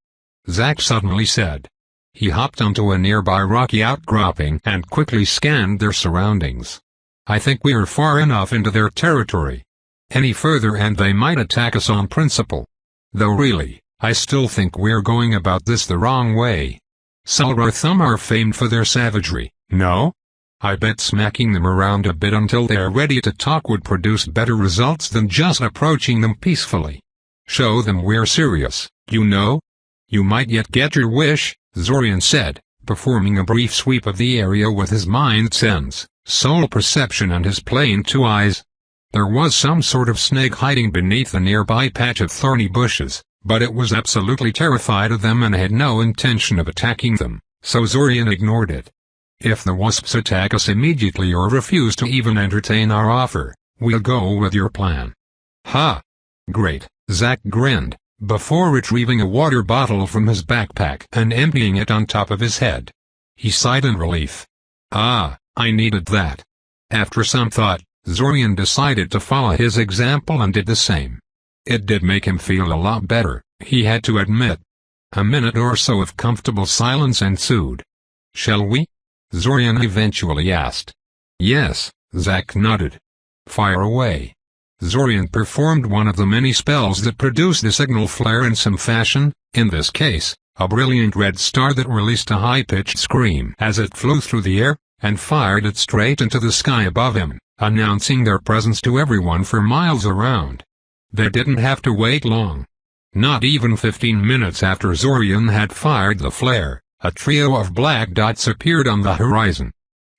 Zack suddenly said. He hopped onto a nearby rocky outcropping and quickly scanned their surroundings. "I think we're far enough into their territory. Any further and they might attack us on principle. Though really, I still think we're going about this the wrong way. Salrathum are famed for their savagery, no? I bet smacking them around a bit until they're ready to talk would produce better results than just approaching them peacefully. Show them we're serious, you know? You might yet get your wish," Zorian said, performing a brief sweep of the area with his mind sense, soul perception and his plain two eyes. There was some sort of snake hiding beneath a nearby patch of thorny bushes, but it was absolutely terrified of them and had no intention of attacking them, so Zorian ignored it. "If the wasps attack us immediately or refuse to even entertain our offer, we'll go with your plan." "Ha! Great," Zack grinned, before retrieving a water bottle from his backpack and emptying it on top of his head. He sighed in relief. "Ah, I needed that." After some thought, Zorian decided to follow his example and did the same. It did make him feel a lot better, he had to admit. A minute or so of comfortable silence ensued. "Shall we?" Zorian eventually asked. "Yes," Zack nodded. "Fire away." Zorian performed one of the many spells that produced a signal flare in some fashion, in this case, a brilliant red star that released a high-pitched scream as it flew through the air, and fired it straight into the sky above him, announcing their presence to everyone for miles around. They didn't have to wait long. Not even 15 minutes after Zorian had fired the flare, a trio of black dots appeared on the horizon.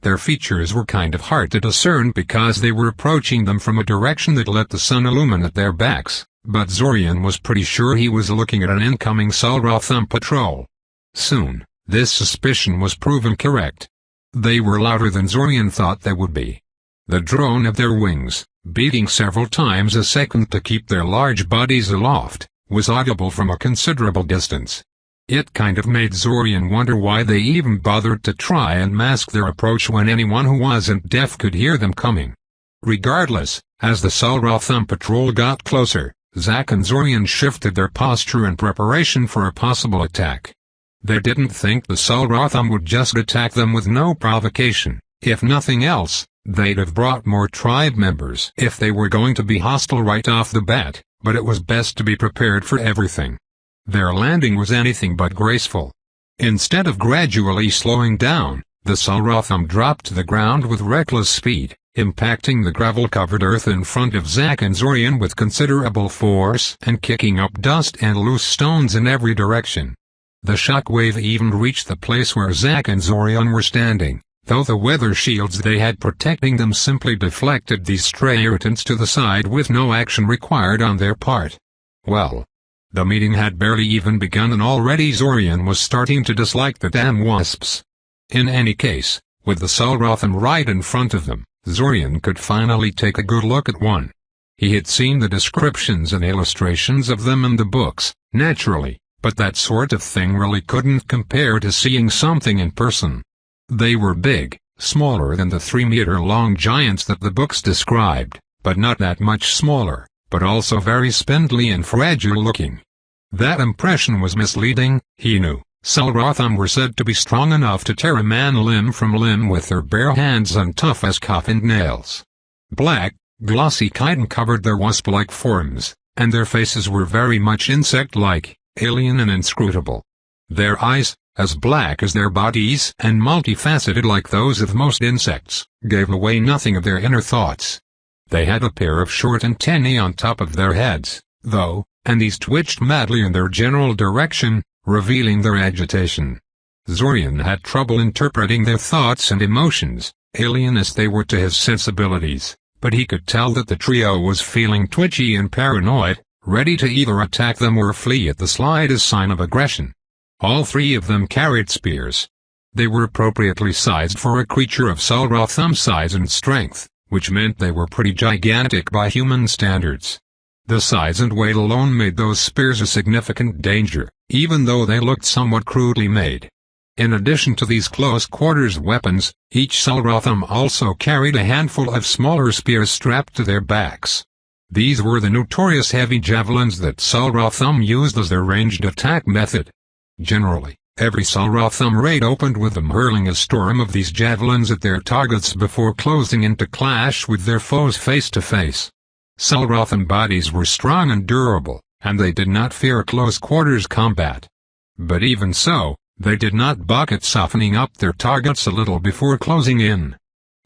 Their features were kind of hard to discern because they were approaching them from a direction that let the sun illuminate their backs, but Zorian was pretty sure he was looking at an incoming Salrathum patrol. Soon, this suspicion was proven correct. They were louder than Zorian thought they would be. The drone of their wings, beating several times a second to keep their large bodies aloft, was audible from a considerable distance. It kind of made Zorian wonder why they even bothered to try and mask their approach when anyone who wasn't deaf could hear them coming. Regardless, as the Salrathum patrol got closer, Zack and Zorian shifted their posture in preparation for a possible attack. They didn't think the Salrathum would just attack them with no provocation. If nothing else, they'd have brought more tribe members if they were going to be hostile right off the bat, but it was best to be prepared for everything. Their landing was anything but graceful. Instead of gradually slowing down, the Salrathum dropped to the ground with reckless speed, impacting the gravel-covered earth in front of Zack and Zorian with considerable force and kicking up dust and loose stones in every direction. The shockwave even reached the place where Zack and Zorian were standing, though the weather shields they had protecting them simply deflected these stray irritants to the side with no action required on their part. Well, the meeting had barely even begun and already Zorian was starting to dislike the damn wasps. In any case, with the Salrathum right in front of them, Zorian could finally take a good look at one. He had seen the descriptions and illustrations of them in the books, naturally, but that sort of thing really couldn't compare to seeing something in person. They were big, smaller than the 3-meter-long giants that the books described, but not that much smaller, but also very spindly and fragile-looking. That impression was misleading, he knew. Salrathum were said to be strong enough to tear a man limb from limb with their bare hands and tough as coffined nails. Black, glossy chitin covered their wasp-like forms, and their faces were very much insect-like, alien and inscrutable. Their eyes, as black as their bodies and multifaceted like those of most insects, gave away nothing of their inner thoughts. They had a pair of short antennae on top of their heads, though, and these twitched madly in their general direction, revealing their agitation. Zorian had trouble interpreting their thoughts and emotions, alien as they were to his sensibilities, but he could tell that the trio was feeling twitchy and paranoid, ready to either attack them or flee at the slightest sign of aggression. All three of them carried spears. They were appropriately sized for a creature of Salrathum size and strength, which meant they were pretty gigantic by human standards. The size and weight alone made those spears a significant danger, even though they looked somewhat crudely made. In addition to these close-quarters weapons, each Salrathum also carried a handful of smaller spears strapped to their backs. These were the notorious heavy javelins that Sulrotham used as their ranged attack method. Generally, every Sulrotham raid opened with them hurling a storm of these javelins at their targets before closing into clash with their foes face to face. Sulrotham bodies were strong and durable, and they did not fear close-quarters combat. But even so, they did not balk at softening up their targets a little before closing in.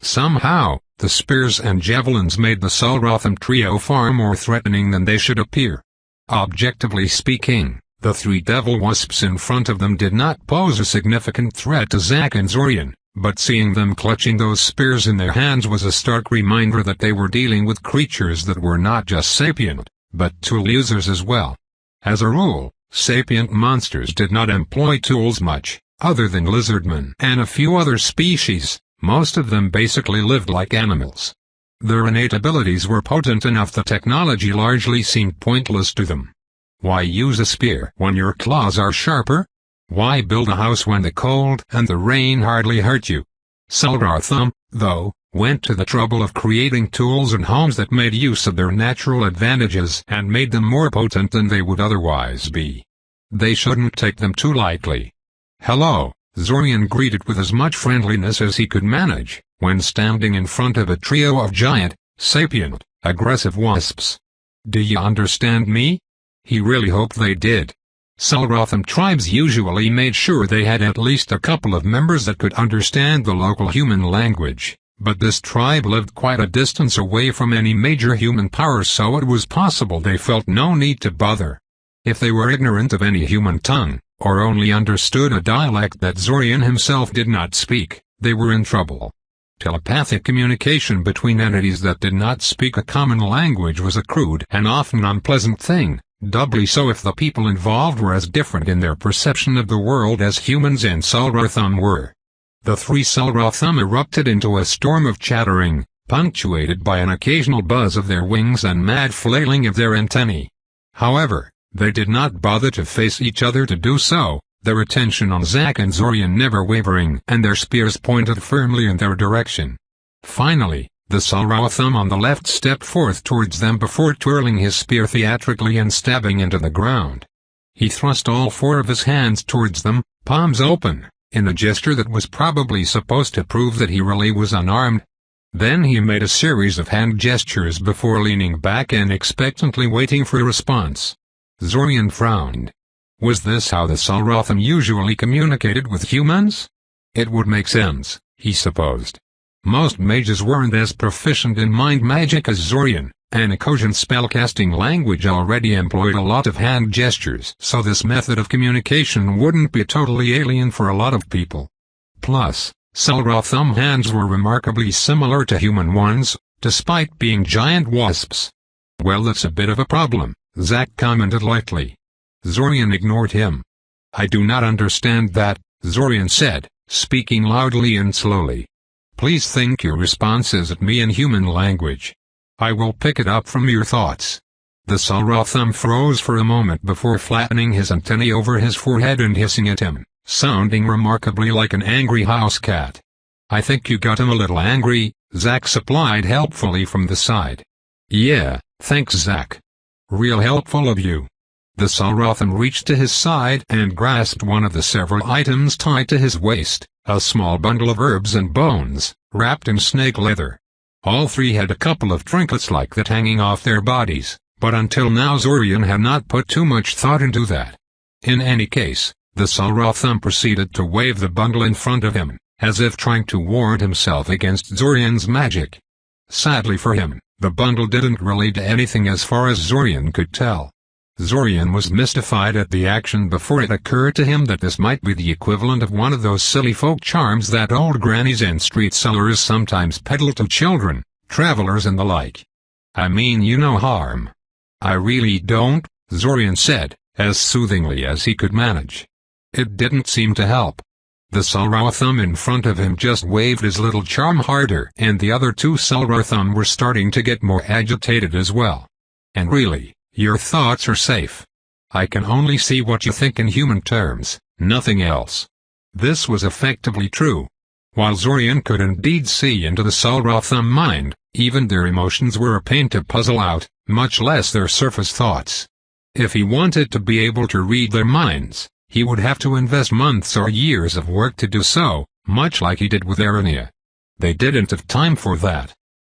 Somehow, the spears and javelins made the Sulrotham trio far more threatening than they should appear. Objectively speaking, the three devil wasps in front of them did not pose a significant threat to Zack and Zorian, but seeing them clutching those spears in their hands was a stark reminder that they were dealing with creatures that were not just sapient, but tool users as well. As a rule, sapient monsters did not employ tools much, other than lizardmen and a few other species. Most of them basically lived like animals. Their innate abilities were potent enough that technology largely seemed pointless to them. Why use a spear when your claws are sharper? Why build a house when the cold and the rain hardly hurt you? Sulrotham, though, went to the trouble of creating tools and homes that made use of their natural advantages and made them more potent than they would otherwise be. They shouldn't take them too lightly. Hello. Zorian greeted with as much friendliness as he could manage, when standing in front of a trio of giant, sapient, aggressive wasps. Do you understand me? He really hoped they did. Sulrotham tribes usually made sure they had at least a couple of members that could understand the local human language, but this tribe lived quite a distance away from any major human power, so it was possible they felt no need to bother. If they were ignorant of any human tongue, or only understood a dialect that Zorian himself did not speak, they were in trouble. Telepathic communication between entities that did not speak a common language was a crude and often unpleasant thing, doubly so if the people involved were as different in their perception of the world as humans and Sulrotham were. The three Sulrotham erupted into a storm of chattering, punctuated by an occasional buzz of their wings and mad flailing of their antennae. However, they did not bother to face each other to do so, their attention on Zack and Zorian never wavering and their spears pointed firmly in their direction. Finally, the Sulrotham on the left stepped forth towards them before twirling his spear theatrically and stabbing into the ground. He thrust all four of his hands towards them, palms open, in a gesture that was probably supposed to prove that he really was unarmed. Then he made a series of hand gestures before leaning back and expectantly waiting for a response. Zorian frowned. Was this how the Sulrotham usually communicated with humans? It would make sense, he supposed. Most mages weren't as proficient in mind magic as Zorian, and Ecosian spellcasting language already employed a lot of hand gestures, so this method of communication wouldn't be totally alien for a lot of people. Plus, Sulrotham hands were remarkably similar to human ones, despite being giant wasps. Well, that's a bit of a problem, Zack commented lightly. Zorian ignored him. I do not understand that, Zorian said, speaking loudly and slowly. Please think your responses at me in human language. I will pick it up from your thoughts. The Sulrotham froze for a moment before flattening his antennae over his forehead and hissing at him, sounding remarkably like an angry house cat. I think you got him a little angry, Zack supplied helpfully from the side. Yeah, thanks Zack. Real helpful of you. The Sulrotham reached to his side and grasped one of the several items tied to his waist, a small bundle of herbs and bones, wrapped in snake leather. All three had a couple of trinkets like that hanging off their bodies, but until now Zorian had not put too much thought into that. In any case, the Sulrotham proceeded to wave the bundle in front of him, as if trying to ward himself against Zorian's magic. Sadly for him, the bundle didn't relate to anything as far as Zorian could tell. Zorian was mystified at the action before it occurred to him that this might be the equivalent of one of those silly folk charms that old grannies and street sellers sometimes peddle to children, travelers and the like. I mean you no harm. I really don't, Zorian said, as soothingly as he could manage. It didn't seem to help. The Sulrotham in front of him just waved his little charm harder, and the other two Sulrotham were starting to get more agitated as well. And really, your thoughts are safe. I can only see what you think in human terms, nothing else. This was effectively true. While Zorian could indeed see into the Sulrotham mind, Even their emotions were a pain to puzzle out, much less their surface thoughts. If he wanted to be able to read their minds, he would have to invest months or years of work to do so, much like he did with Arania. They didn't have time for that.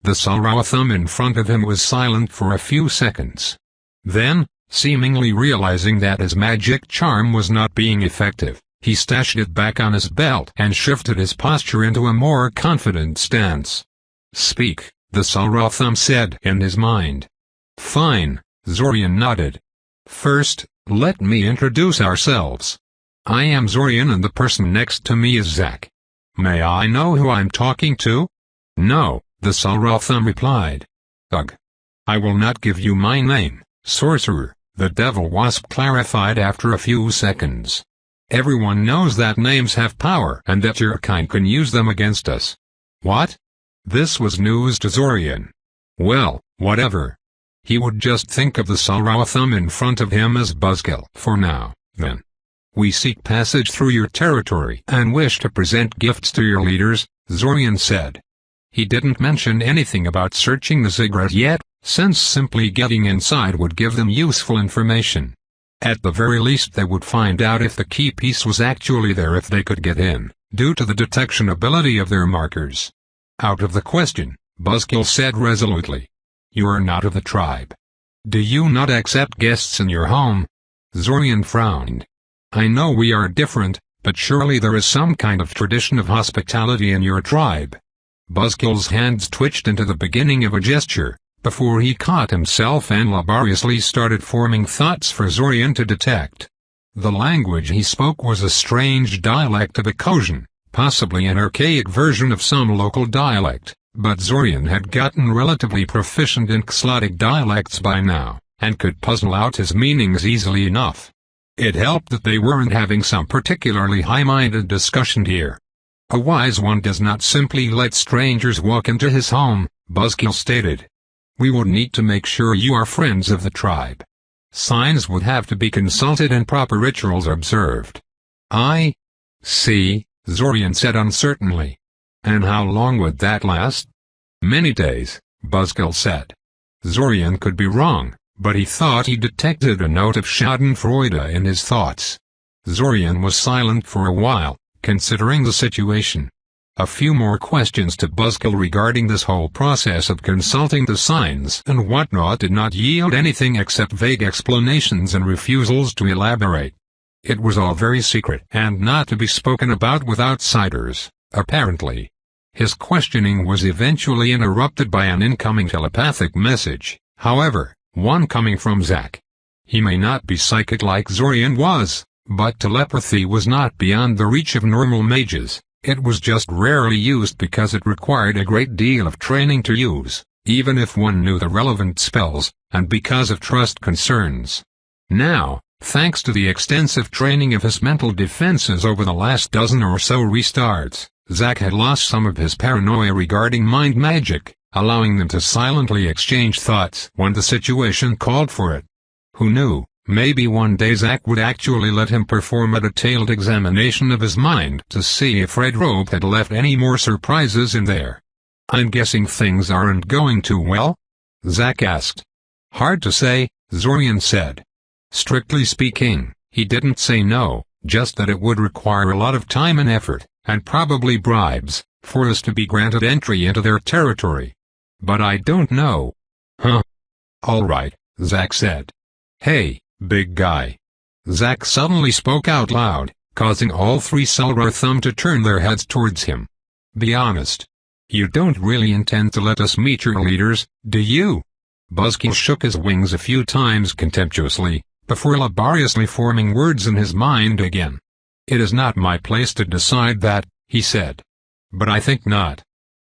The Salrawatham in front of him was silent for a few seconds. Then, seemingly realizing that his magic charm was not being effective, he stashed it back on his belt and shifted his posture into a more confident stance. "Speak," the Salrawatham said in his mind. "Fine," Zorian nodded. "First, let me introduce ourselves. I am Zorian and the person next to me is Zack. May I know who I'm talking to?" "No," the Salrawatham replied. "Ugh. I will not give you my name, sorcerer," the Devil Wasp clarified after a few seconds. "Everyone knows that names have power and that your kind can use them against us." "What?" This was news to Zorian. Well, whatever. He would just think of the Salrawatham in front of him as Buzzkill for now, then. "We seek passage through your territory and wish to present gifts to your leaders," Zorian said. He didn't mention anything about searching the ziggurat yet, since simply getting inside would give them useful information. At the very least they would find out if the key piece was actually there if they could get in, due to the detection ability of their markers. "Out of the question," Buzzkill said resolutely. "You are not of the tribe. Do you not accept guests in your home?" Zorian frowned. "I know we are different, but surely there is some kind of tradition of hospitality in your tribe." Buzzkill's hands twitched into the beginning of a gesture, before he caught himself and laboriously started forming thoughts for Zorian to detect. The language he spoke was a strange dialect of Ecosian, possibly an archaic version of some local dialect, but Zorian had gotten relatively proficient in Xlotic dialects by now, and could puzzle out his meanings easily enough. It helped that they weren't having some particularly high-minded discussion here. "A wise one does not simply let strangers walk into his home," Buzzkill stated. "We would need to make sure you are friends of the tribe. Signs would have to be consulted and proper rituals observed." "I see," Zorian said uncertainly. "And how long would that last?" "Many days," Buzzkill said. Zorian could be wrong, but he thought he detected a note of schadenfreude in his thoughts. Zorian was silent for a while, considering the situation. A few more questions to Buzzkill regarding this whole process of consulting the signs and whatnot did not yield anything except vague explanations and refusals to elaborate. It was all very secret and not to be spoken about with outsiders, apparently. His questioning was eventually interrupted by an incoming telepathic message, however, one coming from Zack. He may not be psychic like Zorian was, but telepathy was not beyond the reach of normal mages. It was just rarely used because it required a great deal of training to use, even if one knew the relevant spells, and because of trust concerns. Now, thanks to the extensive training of his mental defenses over the last dozen or so restarts, Zack had lost some of his paranoia regarding mind magic, allowing them to silently exchange thoughts when the situation called for it. Who knew? Maybe one day Zack would actually let him perform a detailed examination of his mind to see if Red Robe had left any more surprises in there. "I'm guessing things aren't going too well?" Zack asked. "Hard to say," Zorian said. Strictly speaking, he didn't say no, just that it would require a lot of time and effort, and probably bribes, for us to be granted entry into their territory. "But I don't know." "Huh. All right," Zack said. "Hey, big guy." Zack suddenly spoke out loud, causing all three Salrawatham to turn their heads towards him. "Be honest. You don't really intend to let us meet your leaders, do you?" Buzzkill shook his wings a few times contemptuously, before laboriously forming words in his mind again. "It is not my place to decide that," he said. "But I think not.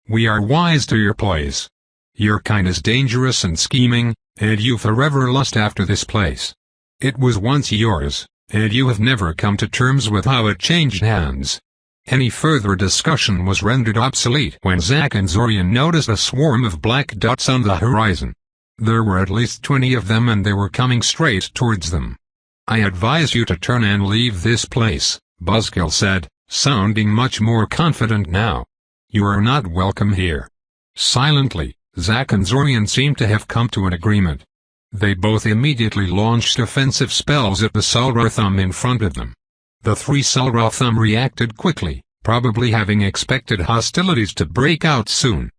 We are wise to your ploys. Your kind is dangerous and scheming, and you forever lust after this place. It was once yours, and you have never come to terms with how it changed hands." Any further discussion was rendered obsolete when Zack and Zorian noticed a swarm of black dots on the horizon. There were at least 20 of them and they were coming straight towards them. "I advise you to turn and leave this place," Buzzkill said, sounding much more confident now. "You are not welcome here." Silently, Zack and Zorian seemed to have come to an agreement. They both immediately launched offensive spells at the Sul'Rathum in front of them. The three Sul'Rathum reacted quickly, probably having expected hostilities to break out soon.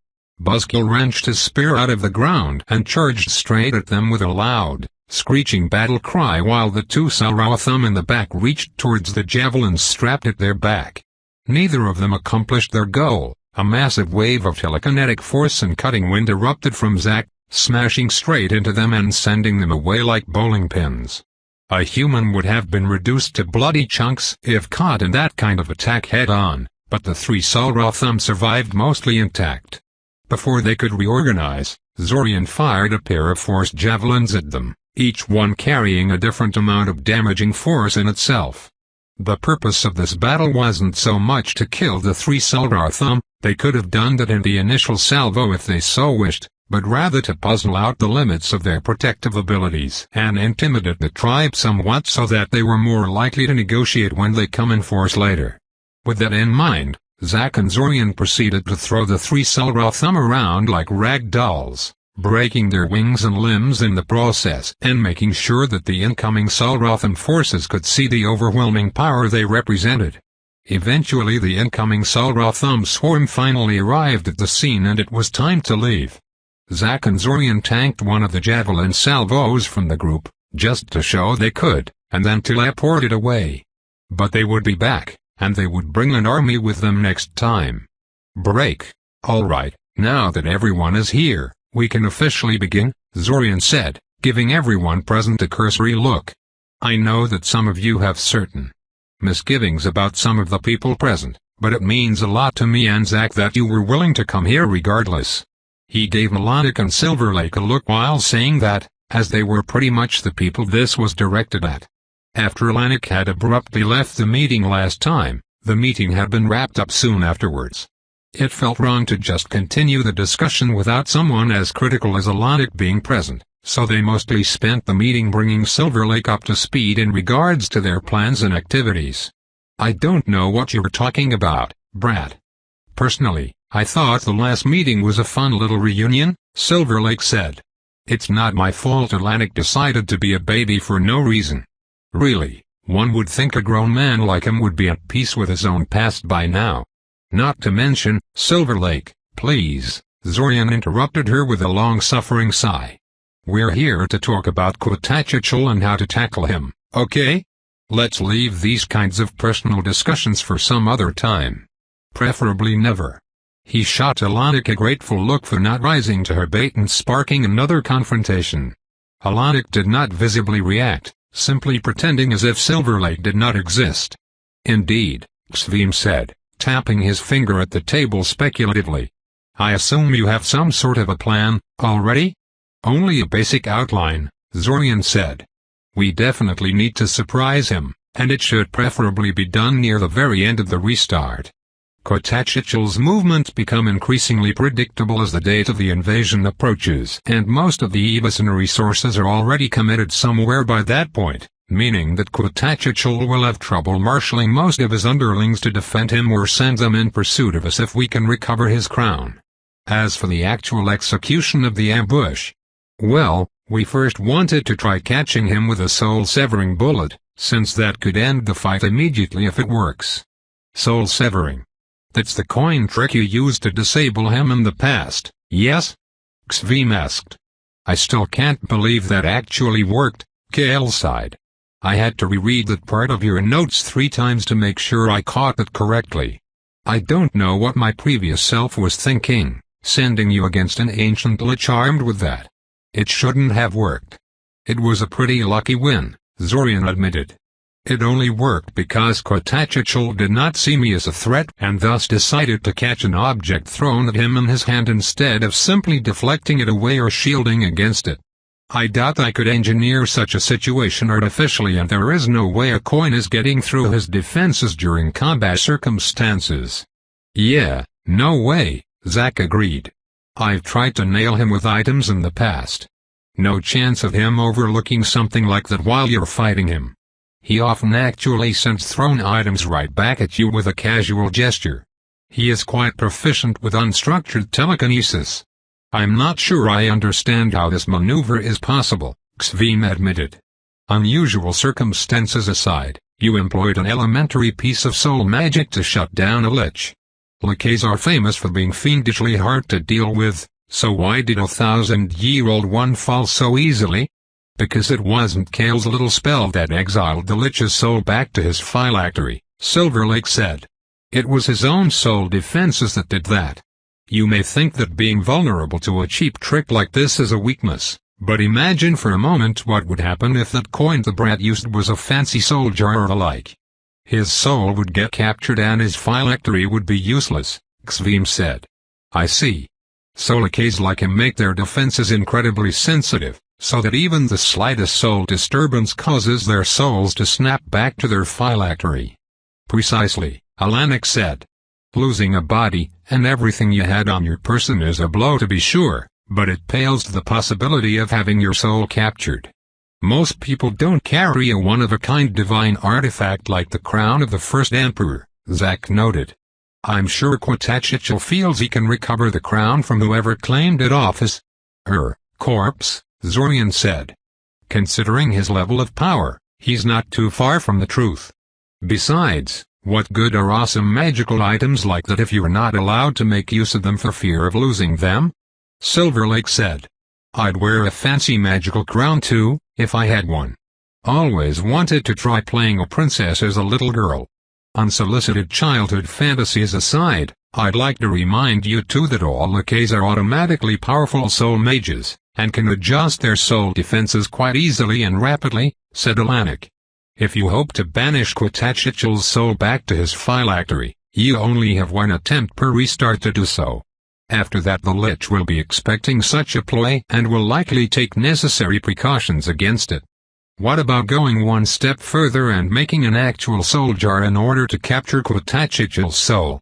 Buzzkill wrenched his spear out of the ground and charged straight at them with a loud, screeching battle cry while the two Sul'Rathum in the back reached towards the javelins strapped at their back. Neither of them accomplished their goal. A massive wave of telekinetic force and cutting wind erupted from Zack, smashing straight into them and sending them away like bowling pins. A human would have been reduced to bloody chunks if caught in that kind of attack head-on, but the three Sul'Rathum survived mostly intact. Before they could reorganize, Zorian fired a pair of force javelins at them, each one carrying a different amount of damaging force in itself. The purpose of this battle wasn't so much to kill the three Sul'Rathum, they could have done that in the initial salvo if they so wished, but rather to puzzle out the limits of their protective abilities and intimidate the tribe somewhat so that they were more likely to negotiate when they come in force later. With that in mind, Zack and Zorian proceeded to throw the three Sul'Rathum around like rag dolls, breaking their wings and limbs in the process and making sure that the incoming Sul'Rathum forces could see the overwhelming power they represented. Eventually the incoming Sul'Rathum swarm finally arrived at the scene and it was time to leave. Zack and Zorian tanked one of the javelin salvos from the group, just to show they could, and then teleported away. But they would be back, and they would bring an army with them next time. Break. Alright, now that everyone is here, we can officially begin, Zorian said, giving everyone present a cursory look. I know that some of you have certain misgivings about some of the people present, but it means a lot to me and Zack that you were willing to come here regardless. He gave Melodic and Silver Lake a look while saying that, as they were pretty much the people this was directed at. After Lanik had abruptly left the meeting last time, the meeting had been wrapped up soon afterwards. It felt wrong to just continue the discussion without someone as critical as Lanik being present, so they mostly spent the meeting bringing Silver Lake up to speed in regards to their plans and activities. I don't know what you're talking about, Brad. Personally, I thought the last meeting was a fun little reunion, Silver Lake said. It's not my fault Lanik decided to be a baby for no reason. Really, one would think a grown man like him would be at peace with his own past by now. Not to mention, Silver Lake, please, Zorian interrupted her with a long-suffering sigh. We're here to talk about Quatachichul and how to tackle him, okay? Let's leave these kinds of personal discussions for some other time. Preferably never. He shot Alanik a grateful look for not rising to her bait and sparking another confrontation. Alanik did not visibly react, simply pretending as if Silver Lake did not exist. Indeed, Xvim said, tapping his finger at the table speculatively. I assume you have some sort of a plan, already? Only a basic outline, Zorian said. We definitely need to surprise him, and it should preferably be done near the very end of the restart. Quatachichul's movements become increasingly predictable as the date of the invasion approaches, and most of the Evasan resources are already committed somewhere by that point, meaning that Quatachichul will have trouble marshalling most of his underlings to defend him or send them in pursuit of us if we can recover his crown. As for the actual execution of the ambush, well, we first wanted to try catching him with a soul-severing bullet, since that could end the fight immediately if it works. Soul-severing. That's the coin trick you used to disable him in the past, yes? Xvim asked. I still can't believe that actually worked, Kale sighed. I had to reread that part of your notes 3 times to make sure I caught it correctly. I don't know what my previous self was thinking, sending you against an ancient lich armed with that. It shouldn't have worked. It was a pretty lucky win, Zorian admitted. It only worked because Quatachichul did not see me as a threat and thus decided to catch an object thrown at him in his hand instead of simply deflecting it away or shielding against it. I doubt I could engineer such a situation artificially, and there is no way a coin is getting through his defenses during combat circumstances. Yeah, no way, Zack agreed. I've tried to nail him with items in the past. No chance of him overlooking something like that while you're fighting him. He often actually sends thrown items right back at you with a casual gesture. He is quite proficient with unstructured telekinesis. I'm not sure I understand how this maneuver is possible, Xvim admitted. Unusual circumstances aside, you employed an elementary piece of soul magic to shut down a lich. Liches are famous for being fiendishly hard to deal with, so why did a 1,000-year-old one fall so easily? Because it wasn't Kale's little spell that exiled the lich's soul back to his phylactery, Silverlake said. It was his own soul defenses that did that. You may think that being vulnerable to a cheap trick like this is a weakness, but imagine for a moment what would happen if that coin the brat used was a fancy soul jar or the like. His soul would get captured and his phylactery would be useless, Xvim said. I see. So liches like him make their defenses incredibly sensitive, so that even the slightest soul disturbance causes their souls to snap back to their phylactery. Precisely, Alanik said. Losing a body, and everything you had on your person is a blow to be sure, but it pales to the possibility of having your soul captured. Most people don't carry a one-of-a-kind divine artifact like the crown of the first emperor, Zack noted. I'm sure Quatachichel feels he can recover the crown from whoever claimed it off his corpse, Zorian said. Considering his level of power, he's not too far from the truth. Besides, what good are awesome magical items like that if you're not allowed to make use of them for fear of losing them? Silverlake said. I'd wear a fancy magical crown too, if I had one. Always wanted to try playing a princess as a little girl. Unsolicited childhood fantasies aside, I'd like to remind you too that all liches are automatically powerful soul mages, and can adjust their soul defenses quite easily and rapidly, said Alanik. If you hope to banish Quatachichel's soul back to his phylactery, you only have one attempt per restart to do so. After that the lich will be expecting such a ploy and will likely take necessary precautions against it. What about going one step further and making an actual soul jar in order to capture Quatachichel's soul?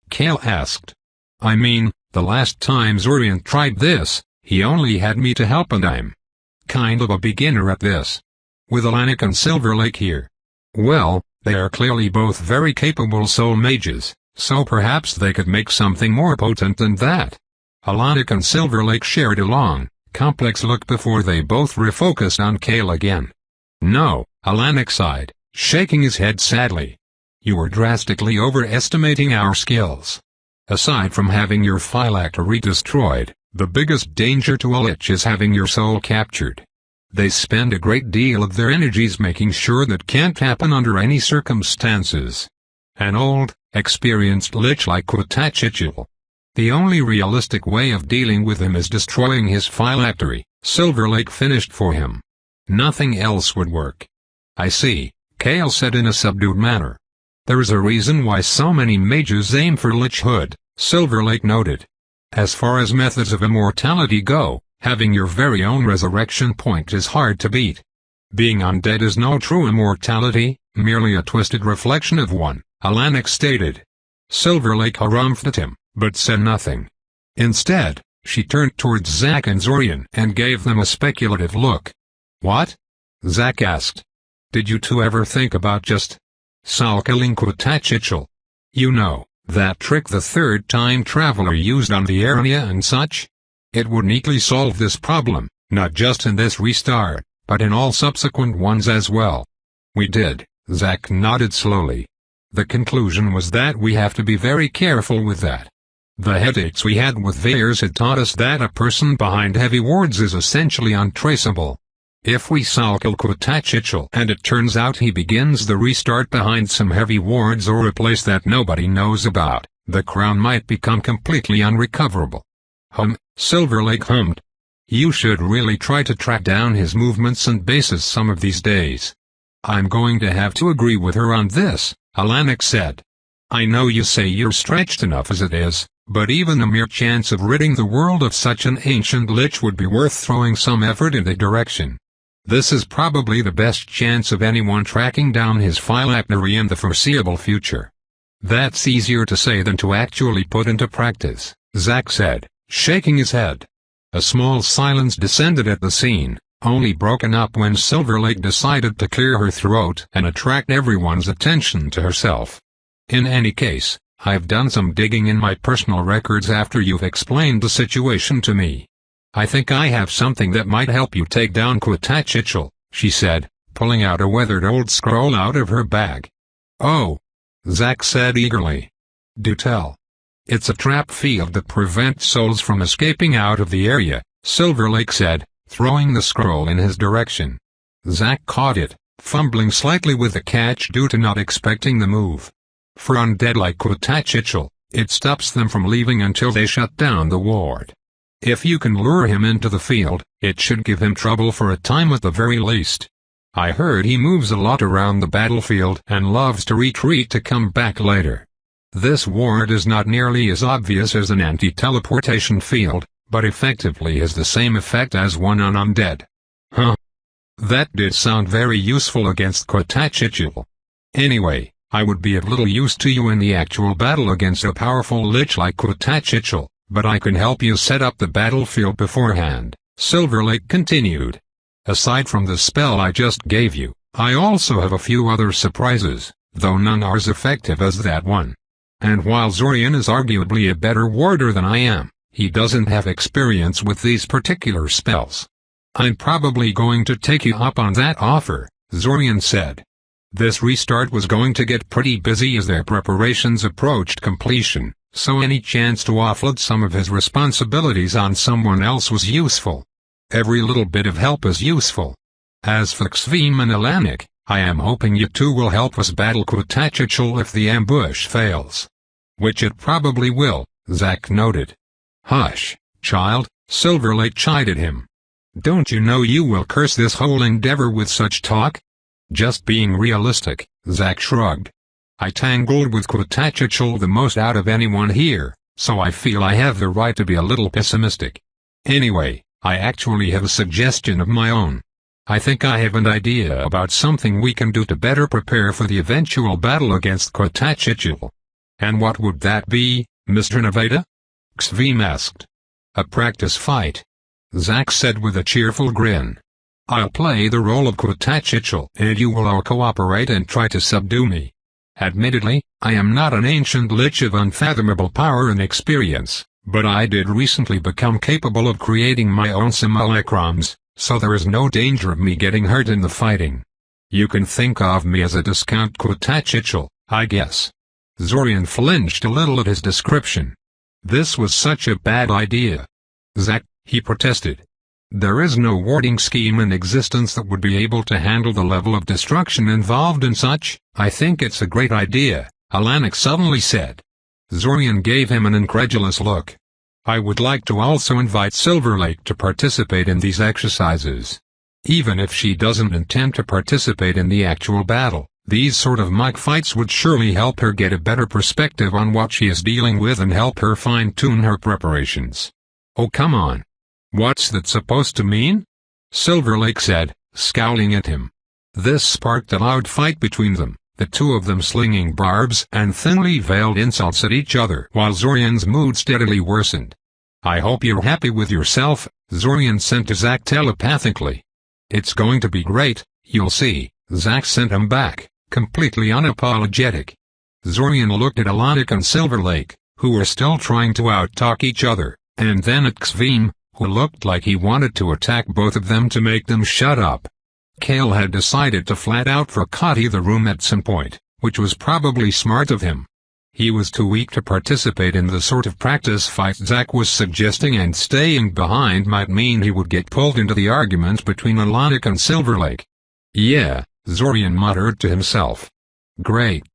Kale asked. I mean, the last time Zorian tried this, he only had me to help and I'm kind of a beginner at this. With Alanik and Silverlake here. Well, they are clearly both very capable soul mages, so perhaps they could make something more potent than that. Alanik and Silverlake shared a long, complex look before they both refocused on Kale again. No, Alanik sighed, shaking his head sadly. You are drastically overestimating our skills. Aside from having your phylactery destroyed, the biggest danger to a lich is having your soul captured. They spend a great deal of their energies making sure that can't happen under any circumstances. An old, experienced lich like Quatachichel. The only realistic way of dealing with him is destroying his phylactery, Silverlake finished for him. Nothing else would work. I see, Kale said in a subdued manner. There is a reason why so many mages aim for lichhood, Silverlake noted. As far as methods of immortality go, having your very own resurrection point is hard to beat. Being undead is no true immortality, merely a twisted reflection of one, Alanik stated. Silverlake harumphed at him, but said nothing. Instead, she turned towards Zack and Zorian and gave them a speculative look. What? Zack asked. Did you two ever think about just soul-killing Quatachichel? You know, that trick the third time traveler used on the area and such? It would neatly solve this problem, not just in this restart, but in all subsequent ones as well. We did, Zack nodded slowly. The conclusion was that we have to be very careful with that. The headaches we had with Vayers had taught us that a person behind heavy wards is essentially untraceable. If we soul-kill Quatachichel and it turns out he begins the restart behind some heavy wards or a place that nobody knows about, the crown might become completely unrecoverable. Silverlake hummed. You should really try to track down his movements and bases some of these days. I'm going to have to agree with her on this, Alanik said. I know you say you're stretched enough as it is, but even a mere chance of ridding the world of such an ancient lich would be worth throwing some effort in the direction. This is probably the best chance of anyone tracking down his phylactery in the foreseeable future. That's easier to say than to actually put into practice, Zack said, shaking his head. A small silence descended at the scene, only broken up when Silverlake decided to clear her throat and attract everyone's attention to herself. In any case, I've done some digging in my personal records after you've explained the situation to me. I think I have something that might help you take down Quitachichel, she said, pulling out a weathered old scroll out of her bag. Oh, Zack said eagerly. Do tell. It's a trap field that prevents souls from escaping out of the area, Silver Lake said, throwing the scroll in his direction. Zack caught it, fumbling slightly with the catch due to not expecting the move. For undead like Quitachichel, it stops them from leaving until they shut down the ward. If you can lure him into the field, it should give him trouble for a time at the very least. I heard he moves a lot around the battlefield and loves to retreat to come back later. This ward is not nearly as obvious as an anti-teleportation field, but effectively has the same effect as one on undead. Huh. That did sound very useful against Quitachichel. Anyway, I would be of little use to you in the actual battle against a powerful lich like Quitachichel, but I can help you set up the battlefield beforehand, Silver Lake continued. Aside from the spell I just gave you, I also have a few other surprises, though none are as effective as that one. And while Zorian is arguably a better warder than I am, he doesn't have experience with these particular spells. I'm probably going to take you up on that offer, Zorian said. This restart was going to get pretty busy as their preparations approached completion, so any chance to offload some of his responsibilities on someone else was useful. Every little bit of help is useful. As for Xvim and Alanik, I am hoping you two will help us battle Quitachichel if the ambush fails. Which it probably will, Zack noted. Hush, child, Silver Lake chided him. Don't you know you will curse this whole endeavor with such talk? Just being realistic, Zack shrugged. I tangled with Quitachichel the most out of anyone here, so I feel I have the right to be a little pessimistic. Anyway, I actually have a suggestion of my own. I think I have an idea about something we can do to better prepare for the eventual battle against Quitachichel. And what would that be, Mr. Nevada? Xvim asked. A practice fight, Zack said with a cheerful grin. I'll play the role of Quitachichel and you will all cooperate and try to subdue me. Admittedly, I am not an ancient lich of unfathomable power and experience, but I did recently become capable of creating my own simulacrums, so there is no danger of me getting hurt in the fighting. You can think of me as a discount Quitachichel, I guess. Zorian flinched a little at his description. This was such a bad idea. Zack, he protested. There is no warding scheme in existence that would be able to handle the level of destruction involved in such. I think it's a great idea, Alanik suddenly said. Zorian gave him an incredulous look. I would like to also invite Silver Lake to participate in these exercises. Even if she doesn't intend to participate in the actual battle, these sort of mock fights would surely help her get a better perspective on what she is dealing with and help her fine-tune her preparations. Oh come on. What's that supposed to mean? Silver Lake said, scowling at him. This sparked a loud fight between them, the two of them slinging barbs and thinly veiled insults at each other while Zorian's mood steadily worsened. I hope you're happy with yourself, Zorian sent to Zack telepathically. It's going to be great, you'll see, Zack sent him back, completely unapologetic. Zorian looked at Alanik and Silver Lake, who were still trying to out-talk each other, and then at Xvim, who looked like he wanted to attack both of them to make them shut up. Kale had decided to flat out fracati the room at some point, which was probably smart of him. He was too weak to participate in the sort of practice fight Zack was suggesting, and staying behind might mean he would get pulled into the argument between Alanik and Silver Lake. Yeah, Zorian muttered to himself. Great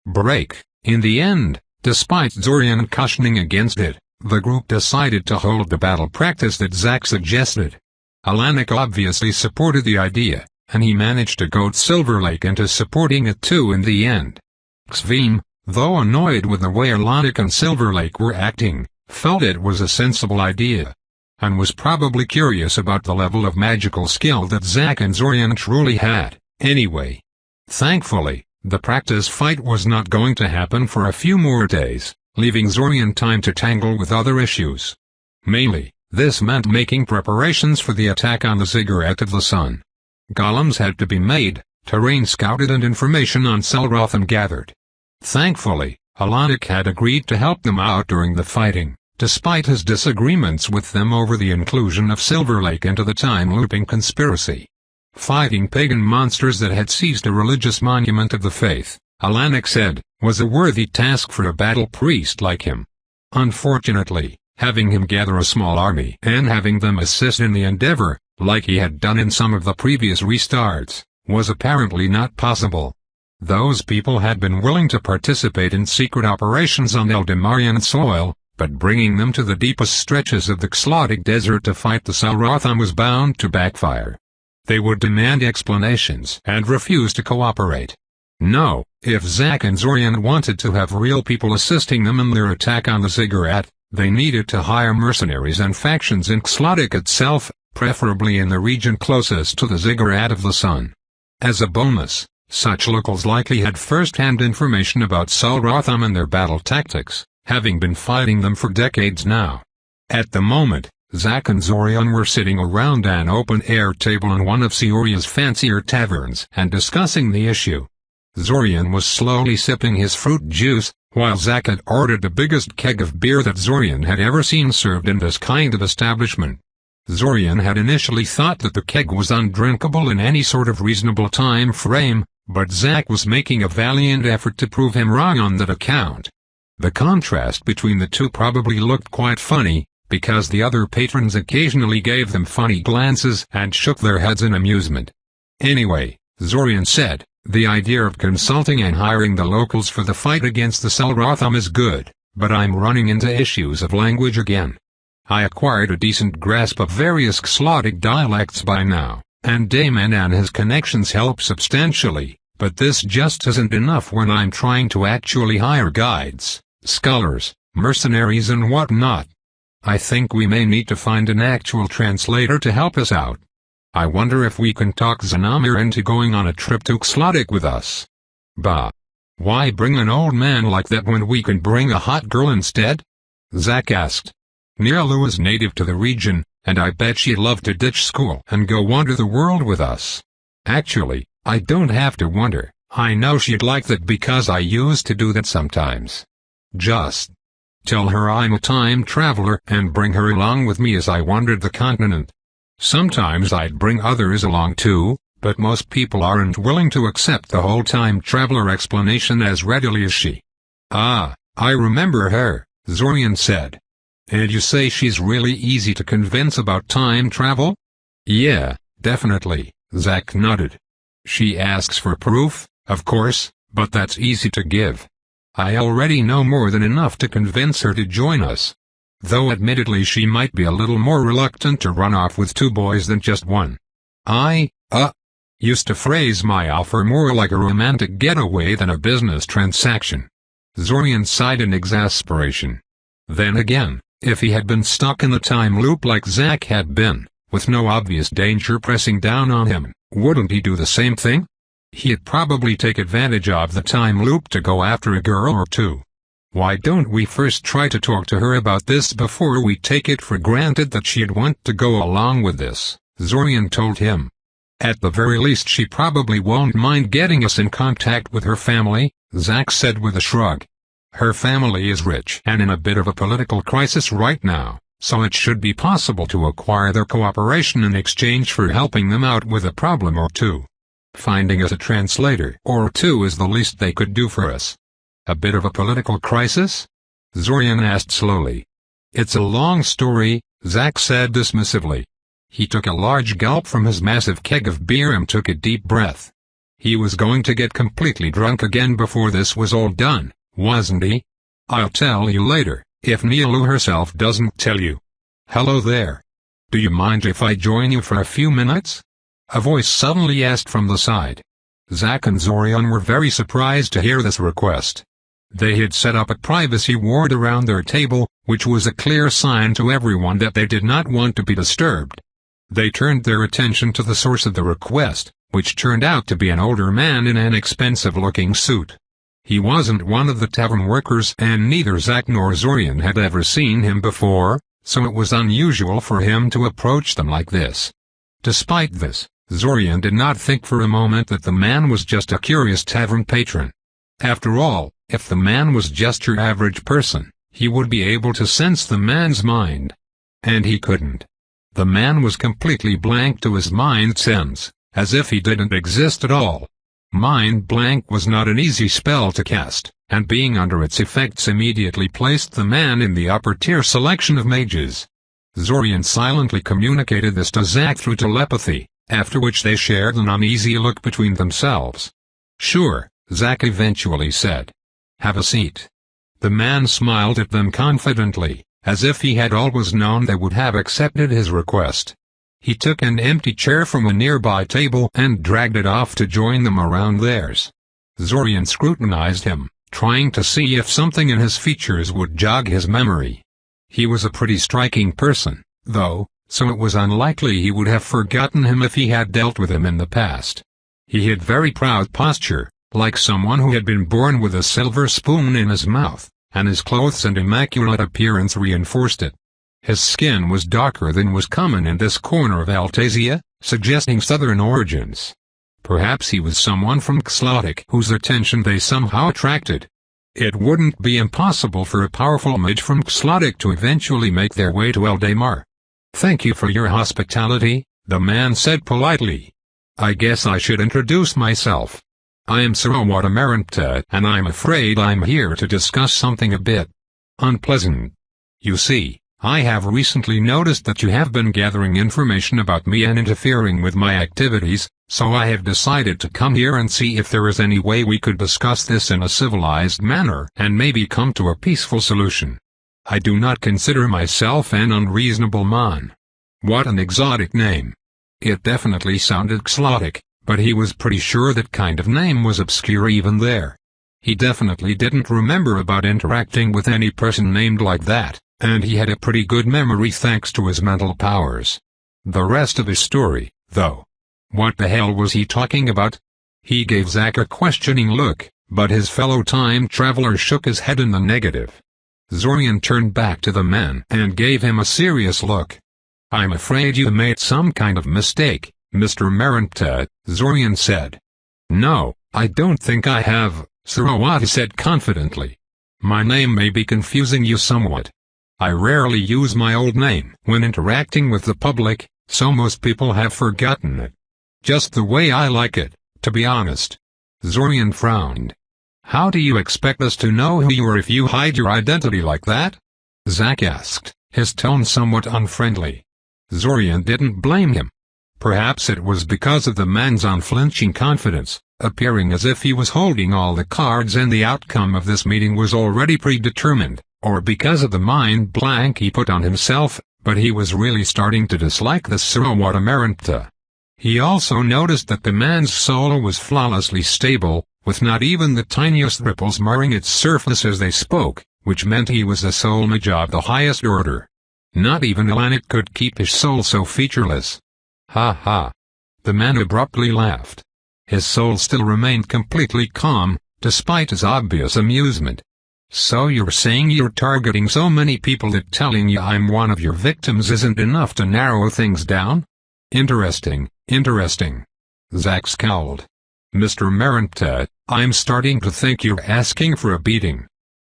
break. In the end, despite Zorian cautioning against it, the group decided to hold the battle practice that Zack suggested. Alanik obviously supported the idea, and he managed to goad Silver Lake into supporting it too in the end. Xvim, though annoyed with the way Alanik and Silver Lake were acting, felt it was a sensible idea, and was probably curious about the level of magical skill that Zack and Zorian truly had. Anyway, thankfully, the practice fight was not going to happen for a few more days, leaving Zorian time to tangle with other issues. Mainly, this meant making preparations for the attack on the Ziggurat of the Sun. Golems had to be made, terrain scouted and information on Selrothan gathered. Thankfully, Alanik had agreed to help them out during the fighting, despite his disagreements with them over the inclusion of Silver Lake into the time-looping conspiracy. Fighting pagan monsters that had seized a religious monument of the faith, Alanik said, was a worthy task for a battle priest like him. Unfortunately, having him gather a small army and having them assist in the endeavor, like he had done in some of the previous restarts, was apparently not possible. Those people had been willing to participate in secret operations on Eldemarian soil, but bringing them to the deepest stretches of the Xlotic desert to fight the Salrotham was bound to backfire. They would demand explanations and refuse to cooperate. No, if Zack and Zorian wanted to have real people assisting them in their attack on the Ziggurat, they needed to hire mercenaries and factions in Xlotic itself, preferably in the region closest to the Ziggurat of the Sun. As a bonus, such locals likely had first-hand information about Salrotham and their battle tactics, having been fighting them for decades now. At the moment, Zack and Zorian were sitting around an open-air table in one of Sioria's fancier taverns and discussing the issue. Zorian was slowly sipping his fruit juice, while Zack had ordered the biggest keg of beer that Zorian had ever seen served in this kind of establishment. Zorian had initially thought that the keg was undrinkable in any sort of reasonable time frame, but Zack was making a valiant effort to prove him wrong on that account. The contrast between the two probably looked quite funny, because the other patrons occasionally gave them funny glances and shook their heads in amusement. Anyway, Zorian said, the idea of consulting and hiring the locals for the fight against the Salrotham is good, but I'm running into issues of language again. I acquired a decent grasp of various Xlotic dialects by now, and Damon and his connections help substantially, but this just isn't enough when I'm trying to actually hire guides, scholars, mercenaries and whatnot. I think we may need to find an actual translator to help us out. I wonder if we can talk Zanamir into going on a trip to Xlotic with us. Bah. Why bring an old man like that when we can bring a hot girl instead? Zack asked. Nialu is native to the region, and I bet she'd love to ditch school and go wander the world with us. Actually, I don't have to wonder, I know she'd like that because I used to do that sometimes. Just tell her I'm a time traveler and bring her along with me as I wandered the continent. Sometimes I'd bring others along too, but most people aren't willing to accept the whole time traveler explanation as readily as she. Ah, I remember her, Zorian said. And you say she's really easy to convince about time travel? Yeah, definitely, Zack nodded. She asks for proof, of course, but that's easy to give. I already know more than enough to convince her to join us. Though admittedly she might be a little more reluctant to run off with two boys than just one. I, used to phrase my offer more like a romantic getaway than a business transaction. Zorian sighed in exasperation. Then again, if he had been stuck in the time loop like Zack had been, with no obvious danger pressing down on him, wouldn't he do the same thing? He'd probably take advantage of the time loop to go after a girl or two. Why don't we first try to talk to her about this before we take it for granted that she'd want to go along with this, Zorian told him. At the very least she probably won't mind getting us in contact with her family, Zack said with a shrug. Her family is rich and in a bit of a political crisis right now, so it should be possible to acquire their cooperation in exchange for helping them out with a problem or two. Finding us a translator or two is the least they could do for us. A bit of a political crisis? Zorian asked slowly. It's a long story, Zack said dismissively. He took a large gulp from his massive keg of beer and took a deep breath. He was going to get completely drunk again before this was all done, wasn't he? I'll tell you later, if Nialu herself doesn't tell you. Hello there. Do you mind if I join you for a few minutes? A voice suddenly asked from the side. Zack and Zorian were very surprised to hear this request. They had set up a privacy ward around their table, which was a clear sign to everyone that they did not want to be disturbed. They turned their attention to the source of the request, which turned out to be an older man in an expensive-looking suit. He wasn't one of the tavern workers and neither Zack nor Zorian had ever seen him before, so it was unusual for him to approach them like this. Despite this, Zorian did not think for a moment that the man was just a curious tavern patron. After all, If the man was just your average person, he would be able to sense the man's mind. And he couldn't. The man was completely blank to his mind sense, as if he didn't exist at all. Mind blank was not an easy spell to cast, and being under its effects immediately placed the man in the upper-tier selection of mages. Zorian silently communicated this to Zack through telepathy, after which they shared an uneasy look between themselves. "Sure," Zack eventually said. "Have a seat." The man smiled at them confidently, as if he had always known they would have accepted his request. He took an empty chair from a nearby table and dragged it off to join them around theirs. Zorian scrutinized him, trying to see if something in his features would jog his memory. He was a pretty striking person, though, so it was unlikely he would have forgotten him if he had dealt with him in the past. He had very proud posture, like someone who had been born with a silver spoon in his mouth, and his clothes and immaculate appearance reinforced it. His skin was darker than was common in this corner of Altasia, suggesting southern origins. Perhaps he was someone from Xlotic whose attention they somehow attracted. It wouldn't be impossible for a powerful mage from Xlotic to eventually make their way to Eldamar. "Thank you for your hospitality," the man said politely. "I guess I should introduce myself. I am Sirowatamaranta, and I'm afraid I'm here to discuss something a bit unpleasant. You see, I have recently noticed that you have been gathering information about me and interfering with my activities, so I have decided to come here and see if there is any way we could discuss this in a civilized manner and maybe come to a peaceful solution. I do not consider myself an unreasonable man." What an exotic name. It definitely sounded Xlotic, but he was pretty sure that kind of name was obscure even there. He definitely didn't remember about interacting with any person named like that, and he had a pretty good memory thanks to his mental powers. The rest of his story, though. What the hell was he talking about? He gave Zack a questioning look, but his fellow time traveler shook his head in the negative. Zorian turned back to the man and gave him a serious look. "I'm afraid you made some kind of mistake, Mr. Maranta," Zorian said. "No, I don't think I have," Sirowata said confidently. "My name may be confusing you somewhat. I rarely use my old name when interacting with the public, so most people have forgotten it. Just the way I like it, to be honest." Zorian frowned. "How do you expect us to know who you are if you hide your identity like that?" Zack asked, his tone somewhat unfriendly. Zorian didn't blame him. Perhaps it was because of the man's unflinching confidence, appearing as if he was holding all the cards and the outcome of this meeting was already predetermined, or because of the mind blank he put on himself, but he was really starting to dislike this Sirowatamaranta. He also noticed that the man's soul was flawlessly stable, with not even the tiniest ripples marring its surface as they spoke, which meant he was a soul mage of the highest order. Not even Ilanik could keep his soul so featureless. "Ha ha." The man abruptly laughed. His soul still remained completely calm, despite his obvious amusement. "So you're saying you're targeting so many people that telling you I'm one of your victims isn't enough to narrow things down? Interesting, interesting." Zack scowled. "Mr. Maranta, I'm starting to think you're asking for a beating.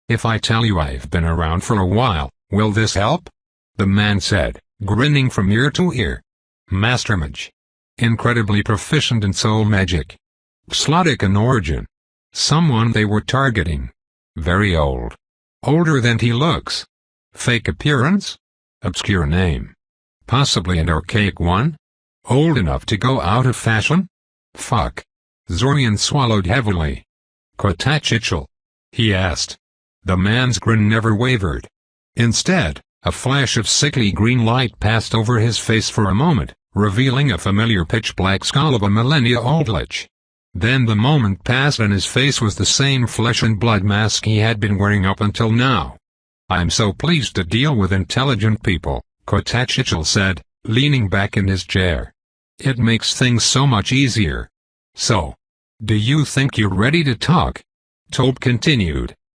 If I tell you I've been around for a while, will this help?" The man said, grinning from ear to ear. "Master mage. Incredibly proficient in soul magic. Xlotic in origin. Someone they were targeting. Very old. Older than he looks. Fake appearance? Obscure name. Possibly an archaic one? Old enough to go out of fashion? Fuck." Zorian swallowed heavily. "Kotachichel?" he asked. The man's grin never wavered. Instead, a flash of sickly green light passed over his face for a moment, revealing a familiar pitch-black skull of a millennia-old lich. Then the moment passed and his face was the same flesh and blood mask he had been wearing up until now. "I'm so pleased to deal with intelligent people," Kotachichel said, leaning back in his chair. "It makes things so much easier. So, do you think you're ready to talk?" Tobe continued,